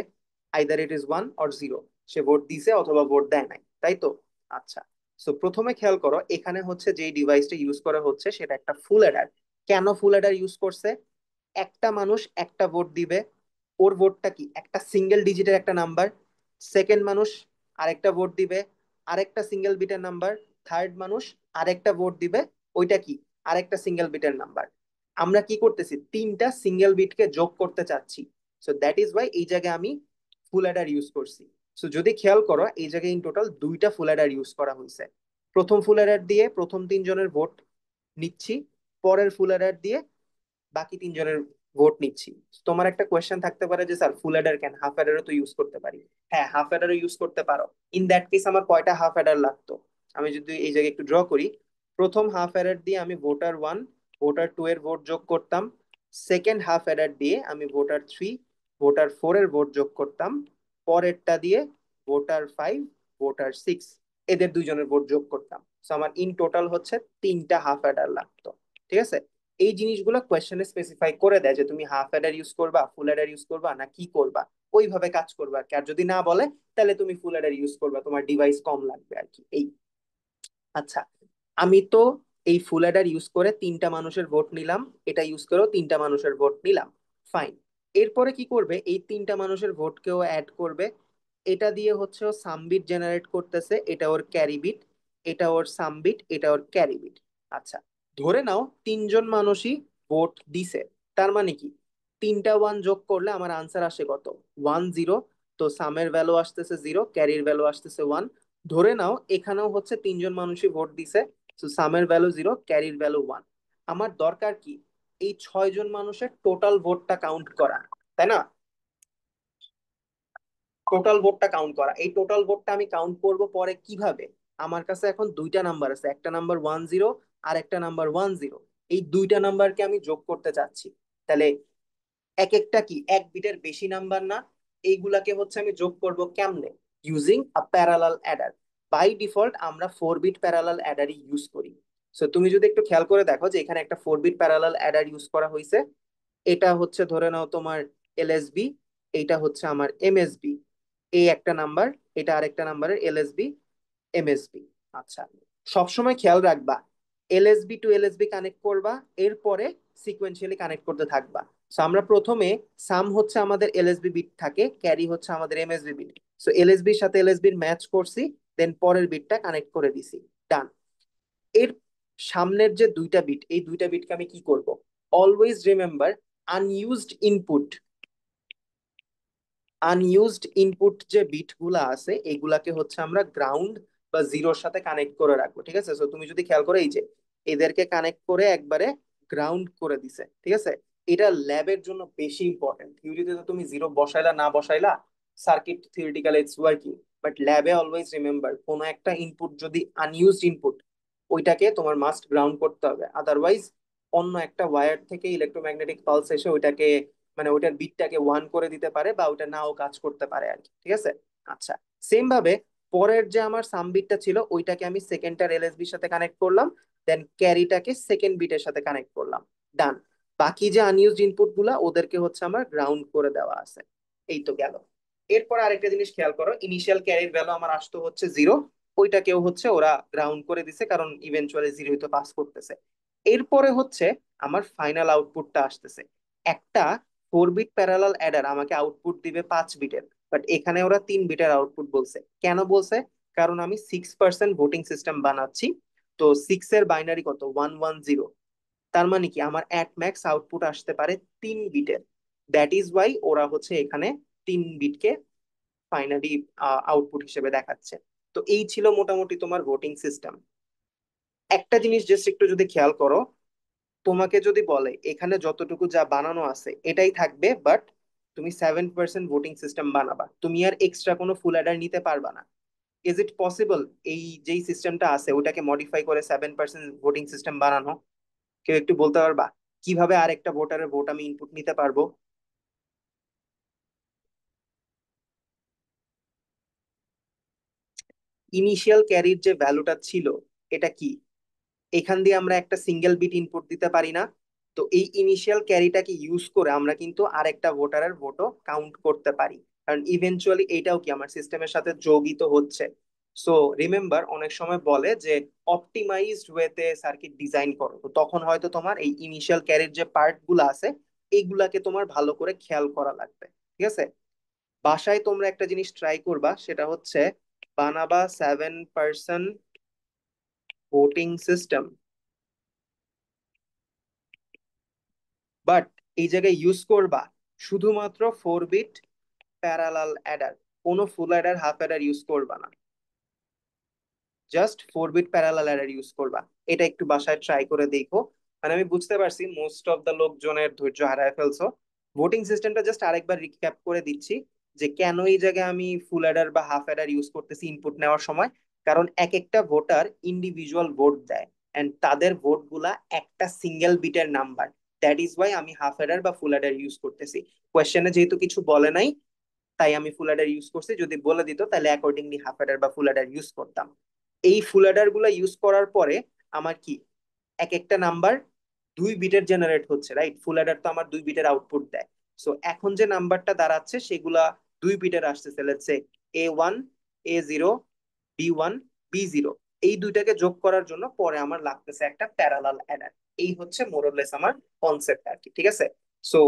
either it is 1 or 0। Say vote দিছে অথবা ভোট দেয় নাই, তাই তো? আচ্ছা, সো প্রথমে খেয়াল করো, এখানে হচ্ছে যে ডিভাইসটা ইউজ করা হচ্ছে সেটা একটা ফুল অ্যাডার। কেন ফুল অ্যাডার ইউজ করছে? একটা মানুষ একটা ভোট দিবে, ওর ভোটটা কি একটা সিঙ্গেল ডিজিটের একটা নাম্বার। সেকেন্ড মানুষ আরেকটা ভোট দিবে, আরেকটা সিঙ্গেল বিটের নাম্বার। থার্ড মানুষ আরেকটা ভোট দিবে, ওইটা কি আরেকটা সিঙ্গেল বিটের নাম্বার। আমরা কি করতেছি, তিনটা সিঙ্গেল বিটকে যোগ করতে চাচ্ছি। সো দ্যাট ইজ ওয়াই এই জায়গায় আমি ফুল অ্যাডার ইউজ করছি। সো যদি খেয়াল করো, এই জায়গায় ইন টোটাল দুইটা ফুল অ্যাডার ইউজ করা হয়েছে। প্রথম ফুল অ্যাডার দিয়ে প্রথম তিনজনের ভোট নিচ্ছি, পরের ফুল অ্যাডার দিয়ে বাকি তিনজনের ভোট নিচ্ছি। তোমার একটা কোয়েশ্চেন থাকতে পারে যে স্যার ফুল অ্যাডার কেন, হাফ অ্যাডারও তো ইউজ করতে পারি। হ্যাঁ, হাফ অ্যাডারও ইউজ করতে পারো। ইন দ্যাট কেস আমার কয়টা হাফ অ্যাডার লাগতো? আমি যদি এই জায়গায় একটু ড্র করি, প্রথম হাফ অ্যাডার দিয়ে আমি ভোটার 1 ভোটার 2 এর ভোট যোগ করতাম। সেকেন্ড হাফ অ্যাডার দিয়ে আমি ভোটার 3 ভোটার 4 এর ভোট যোগ করতাম। পরেরটা দিয়ে ভোটার 5 ভোটার 6 এদের দুইজনের ভোট যোগ করতাম। তো আমার ইন টোটাল হচ্ছে তিনটা হাফ অ্যাডার লাগতো। ঠিক আছে? এই জিনিসগুলো কোয়েশ্চেনে স্পেসিফাই করে দেয় যে তুমি হাফ অ্যাডার ইউজ করবা, ফুল অ্যাডার ইউজ করবা, না কি করবা। ওইভাবে কাজ করবা আর কি। আর যদি না বলে তাহলে তুমি ফুল অ্যাডার ইউজ করবা, তোমার ডিভাইস কম লাগবে আর কি, এই। আচ্ছা, আমি তো এই ফুল অ্যাডার ইউজ করে তিনটা মানুষের ভোট নিলাম, এটা ইউজ করেও তিনটা মানুষের ভোট নিলাম, ফাইন। এরপরে কি করবে, এই তিনটা মানুষের ভোটকেও অ্যাড করবে। এটা দিয়ে হচ্ছে ও সামবিট জেনারেট করতেছে, এটা ওর ক্যারি বিট, এটা ওর সামবিট, এটা ওর ক্যারি বিট। আচ্ছা, ধরে নাও তিনজন মানুষই ভোট দিছে, তার মানে কি তিনটা ওয়ান যোগ করলে আমার আনসার আসে কত? 1 0। তো সামের ভ্যালু আসতেছে 0, ক্যারির ভ্যালু আসতেছে 1। ধরে নাও এখানেও হচ্ছে তিনজন মানুষই ভোট দিছে, তো সামের ভ্যালু 0, ক্যারির ভ্যালু 1। আমার দরকার কি এই 6জন মানুষের টোটাল ভোটটা কাউন্ট করা, তাই না? টোটাল ভোটটা কাউন্ট করা, এই টোটাল ভোটটা আমি কাউন্ট করব পরে কিভাবে? আমার কাছে এখন দুইটা নাম্বার আছে, একটা নাম্বার 1 0 আর একটা নাম্বার 1 0। এই দুইটা নাম্বারকে আমি যোগ করতে চাচ্ছি। তাহলে এক একটা কি এক বিটের বেশি নাম্বার না? এইগুলাকে হচ্ছে আমি যোগ করব কেমনে? Using a parallel adder. By default আমরা 4 বিট প্যারালাল অ্যাডারই ইউজ করি। সো তুমি যদি একটু খেয়াল করে দেখো যে এখানে একটা 4 বিট প্যারালাল অ্যাডার ইউজ করা হয়েছে। এটা হচ্ছে ধরে নাও তোমার এলএসবি, এইটা হচ্ছে আমার এমএসবি। এই একটা নাম্বার, এটা আরেকটা নাম্বারের এলএসবি এমএসবি। আচ্ছা, সবসময় খেয়াল রাখবা এলএসবি টু এলএসবি কানেক্ট করবা, এরপরে সিকোয়েন্সিয়ালি কানেক্ট করতে থাকবা। সো আমরা প্রথমে সাম হচ্ছে আমাদের এলএসবি বিট থাকে, ক্যারি হচ্ছে আমাদের এমএসবি বিট। সো এলএসবির সাথে এলএসবির ম্যাচ করছি, দেন পরের বিটটা কানেক্ট করে দিছি, ডান। এর সামনের যে দুইটা বিট, এই দুইটা বিটকে আমি কি করব? Always remember, unused input, unused input যে বিট গুলা আছে এগুলাকে হচ্ছে আমরা গ্রাউন্ড বা জিরোর সাথে কানেক্ট করে রাখবো। ঠিক আছে? তো তুমি যদি খেয়াল করো, এই যে এদেরকে কানেক্ট করে একবারে গ্রাউন্ড করে দিছে, ঠিক আছে? এটা ল্যাবের জন্য বেশি ইম্পর্টেন্ট। থিওরিতে তো তুমি জিরো বসাইলা না বসাইলা, circuit theoretical it's working, but ল্যাবে অলওয়েজ রিমেম্বার কোনো একটা ইনপুট যদি আনইউজড ইনপুট, ওইটাকে তোমার মাস্ট গ্রাউন্ড করতে হবে। আদারওয়াইজ অন্য একটা ওয়্যার থেকে ইলেকট্রোম্যাগনেটিক পালস এসে ওইটাকে, মানে ওইটার বিটটাকে 1 করে দিতে পারে বা ওটা নাও কাজ করতে পারে আর কি। ঠিক আছে? আচ্ছা, সেম ভাবে পরের যে আমার সাম বিটটা ছিল ওইটাকে আমি সেকেন্ডটার এলএসবির সাথে কানেক্ট করলাম, দেন ক্যারিটাকে সেকেন্ড বিটের সাথে কানেক্ট করলাম, ডান। বাকি যে আনইউজড ইনপুট গুলা ওদেরকে হচ্ছে আমার গ্রাউন্ড করে দেওয়া আছে। এই তো গেল। এরপর আরেকটা জিনিস খেয়াল করো, ইনিশিয়াল ক্যারির ভ্যালু আমার আসতো হচ্ছে 0, ওইটাকেও হচ্ছে ওরা গ্রাউন্ড করে দিছে, কারণ ইভেনচুয়ালি 0 তো পাস করতেছে। এরপরে হচ্ছে আমার ফাইনাল আউটপুটটা আসতেছে। একটা 4 বিট প্যারালাল অ্যাডার আমাকে আউটপুট দিবে 5 বিটের, বাট এখানে ওরা 3 বিটের আউটপুট বলছে। কেন বলছে? কারণ আমি 6% ভোটিং সিস্টেম বানাচ্ছি। তো 6 এর বাইনারি কত? 110। তার মানে কি আমার অ্যাট ম্যাক্স আউটপুট আসতে পারে 3 বিটের। দ্যাট ইজ ওয়াই ওরা হচ্ছে এখানে 3 বিটকে ফাইনালি আউটপুট হিসেবে দেখাচ্ছে। তো এই ছিল মোটামুটি তোমার ভোটিং সিস্টেম। একটা জিনিস জাস্ট একটু যদি খেয়াল করো, তোমাকে যদি বলে এখানে যতটুকু যা বানানো আছে এটাই থাকবে, বাট তুমি 7% ভোটিং সিস্টেম বানাবা, তুমি আর এক্সট্রা কোনো ফুল অ্যাডার নিতে পারবা না। ইজ ইট পসিবল এই যেই সিস্টেমটা আছে ওটাকে মডিফাই করে 7% ভোটিং সিস্টেম বানানো? কেউ একটু বলতে পারবা কিভাবে আরেকটা ভোটারের ভোট আমি ইনপুট নিতে পারবো? ইনিশিয়াল ক্যারির যে ভ্যালুটা ছিল এটা কি? এখান দিয়ে আমরা একটা সিঙ্গেল বিট ইনপুট দিতে পারি না? তো এই ইনিশিয়াল ক্যারিটাকে ইউজ করে আমরা কিন্তু আরেকটা ভোটারের ভোটও কাউন্ট করতে পারি, কারণ ইভেনচুয়ালি এটাও কি আমার সিস্টেমের সাথে যোগিত হচ্ছে। সো রিমেম্বার, অনেক সময় বলে যে অপটিমাইজড ওয়েতে সার্কিট ডিজাইন করো, তো তখন হয়তো তোমার এই ইনিশিয়াল ক্যারির যে পার্ট গুলো আছে এইগুলাকে তোমার ভালো করে খেয়াল করা লাগবে। ঠিক আছে, বাসায় তোমরা একটা জিনিস ট্রাই করবা, সেটা হচ্ছে বানাবা 7% ভোটিং সিস্টেম, বাট এই জায়গায় ইউজ করবা শুধুমাত্র 4 বিট প্যারালাল অ্যাডার, কোনো full adder half adder use করবা না, just 4 bit parallel adder use করবা। এটা একটু বাসায় ট্রাই করে দেখো। মানে আমি বুঝতে পারছি মোস্ট অফ দ্য লোকজনের ধৈর্য হারায় ফেলছো। ভোটিং সিস্টেমটা জাস্ট আরেকবার রিক্যাপ করে দিচ্ছি যে কেন এই জায়গায় আমি ফুল অ্যাডার বা হাফ অ্যাডার ইউজ করতেছি ইনপুট নেওয়ার সময়। কারণ এক একটা ভোটার ইন্ডিভিজুয়াল ভোট দেয়, এন্ড তাদের ভোট গুলা একটা সিঙ্গেল বিটের নাম্বার। দ্যাট ইজ ওয়াই আমি হাফ অ্যাডার বা ফুল অ্যাডার ইউজ করতেছি। কোয়েশ্চেনে যেহেতু কিছু বলে নাই তাই আমি ফুল অ্যাডার ইউজ করছি, যদি বলে দিত তাহলে অ্যাকর্ডিংলি হাফ অ্যাডার বা ফুল অ্যাডার ইউজ করতাম। এই ফুল অ্যাডার গুলা ইউজ করার পরে আমার কি এক একটা নাম্বার 2 বিটের জেনারেট হচ্ছে, রাইট? ফুল অ্যাডার তো আমার 2 বিটের আউটপুট দেয়। সো এখন যে নাম্বারটা দাঁড়াচ্ছে সেগুলা 2 বিটের আসতেছে, let's say A1, A0, B1, B0। এই দুইটাকে যোগ করার জন্য পরে আমার লাগতেছে একটা প্যারালাল অ্যাডার। এই হচ্ছে মোরলেস আমার কনসেপ্ট আর কি। ঠিক আছে, সো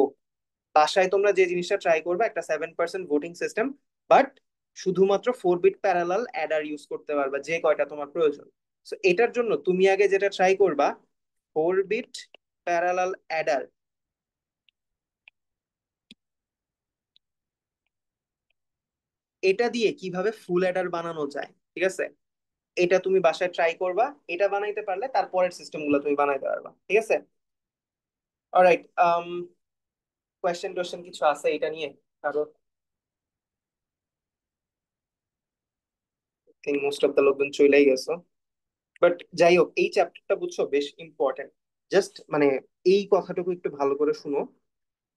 বাসায় তোমরা যে জিনিসটা ট্রাই করবে একটা 7% ভোটিং সিস্টেম, বাট শুধুমাত্র 4 বিট প্যারালাল অ্যাডার ইউজ করতে পারবা যে কয়টা তোমার প্রয়োজন। সো এটার জন্য তুমি আগে যেটা ট্রাই করবা, 4 বিট প্যারালাল অ্যাডার, এটা দিয়ে কিভাবে ফুল অ্যাডার বানানো যায়। ঠিক আছে, এটা তুমি বাসায় ট্রাই করবা, এটা বানাইতে পারলে তারপরের সিস্টেম গুলো তুমি বানাইতে পারবা। ঠিক আছে, অলরাইট। কোয়েশ্চেন টোয়েশ্চেন কিছু আছে এটা নিয়ে কারো? থিঙ্ক মোস্ট অফ দ্য লোকজন চলেই গেছো। বাট যাই হোক, এই চ্যাপ্টারটা বুঝছো বেশ ইম্পর্টেন্ট। জাস্ট মানে এই কথাটুকু একটু ভালো করে শুনো।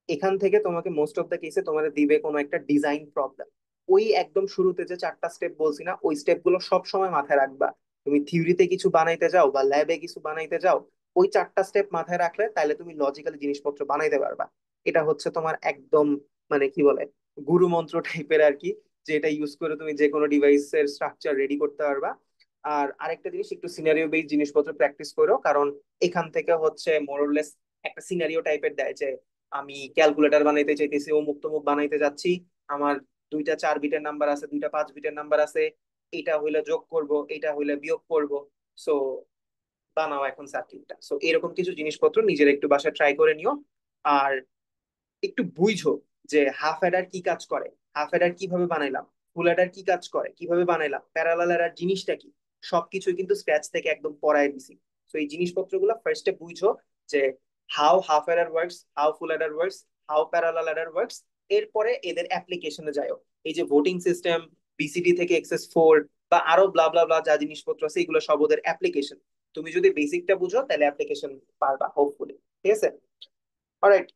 এখান থেকে তোমাকে মোস্ট অফ দ্য কেসে তোমাদের দিবে কোনো একটা ডিজাইন প্রবলেম। ওই একদম শুরুতে যে 4টা স্টেপ বলছি না, ওই স্টেপ গুলো সব সময় মাথায় রাখবা। তুমি থিওরিতে কিছু বানাইতে যাও বা ল্যাবে কিছু বানাইতে যাও, ওই 4টা স্টেপ মাথায় রাখলে তাহলে তুমি লজিক্যালি জিনিসপত্র বানাইতে পারবা। এটা হচ্ছে তোমার একদম মানে কি বলে গুরু মন্ত্র টাইপের আর কি, যেটা ইউজ করে তুমি যে কোনো ডিভাইসের স্ট্রাকচার রেডি করতে পারবা। আর আরেকটা জিনিস, একটু সিনারিও বেস জিনিসপত্র প্র্যাকটিস করো, কারণ এখান থেকে হচ্ছে মোরলেস একটা সিনারিও টাইপের দেয় যে আমি ক্যালকুলেটর বানাইতে চাইতেছি, অমুক তমুক বানাইতে যাচ্ছি, আমার দুইটা 4 বিটের নাম্বার আছে, দুইটা 5 বিটের নাম্বার আছে, এটা হইলে যোগ করব, এটা হইলে বিয়োগ করব। সো বানাও এখন সার্কিটটা। সো এরকম কিছু জিনিসপত্র নিজের একটু বাসায় ট্রাই করে নিও। আর একটু বুঝো যে হাফ অ্যাডার কি কাজ করে, হাফ অ্যাডার কিভাবে বানাইলাম, ফুল অ্যাডার কি কাজ করে, কিভাবে বানাইলাম, প্যারালাল অ্যাডার জিনিসটা কি, সবকিছুই কিন্তু স্ক্র্যাচ থেকে একদম পড়ায় দিছি। তো এই জিনিসপত্রগুলো ফার্স্টে বুঝো যে how half Eder works, how full Eder works, how parallel Eder works. এরপরে এদের অ্যাপ্লিকেশনে যাও। এই যে ভোটিং সিস্টেম, বিসিডি থেকে এক্সএস 4 বা আরো ব্লা ব্লা ব্লা যা জিনিসপত্র আছে এগুলো সব ওদের অ্যাপ্লিকেশন। তুমি যদি বেসিকটা বুঝো তাহলে অ্যাপ্লিকেশন পারবা হোপফুলি। ঠিক আছে, অলরাইট।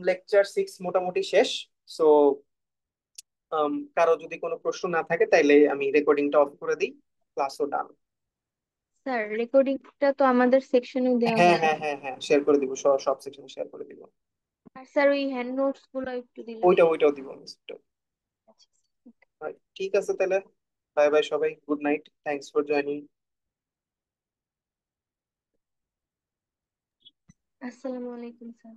লেকচার 6 মোটামুটি শেষ। সো কারো যদি কোনো প্রশ্ন না থাকে তাইলে আমি রেকর্ডিংটা অফ করে দিই, ক্লাসও ডান। স্যার রেকর্ডিংটা তো আমাদের সেকশনে দেওয়া হ্যাঁ উচিত। হ্যাঁ হ্যাঁ হ্যাঁ, শেয়ার করে দিব, সব সব সেকশনে শেয়ার করে দিব। আর স্যার ওই হ্যান্ড নোটস গুলো একটু দিলে ওইটাও দিব মিস। আচ্ছা। ঠিক আছে তাহলে, বাই বাই সবাই, good night, thanks for joining. আসসালামু আলাইকুম স্যার।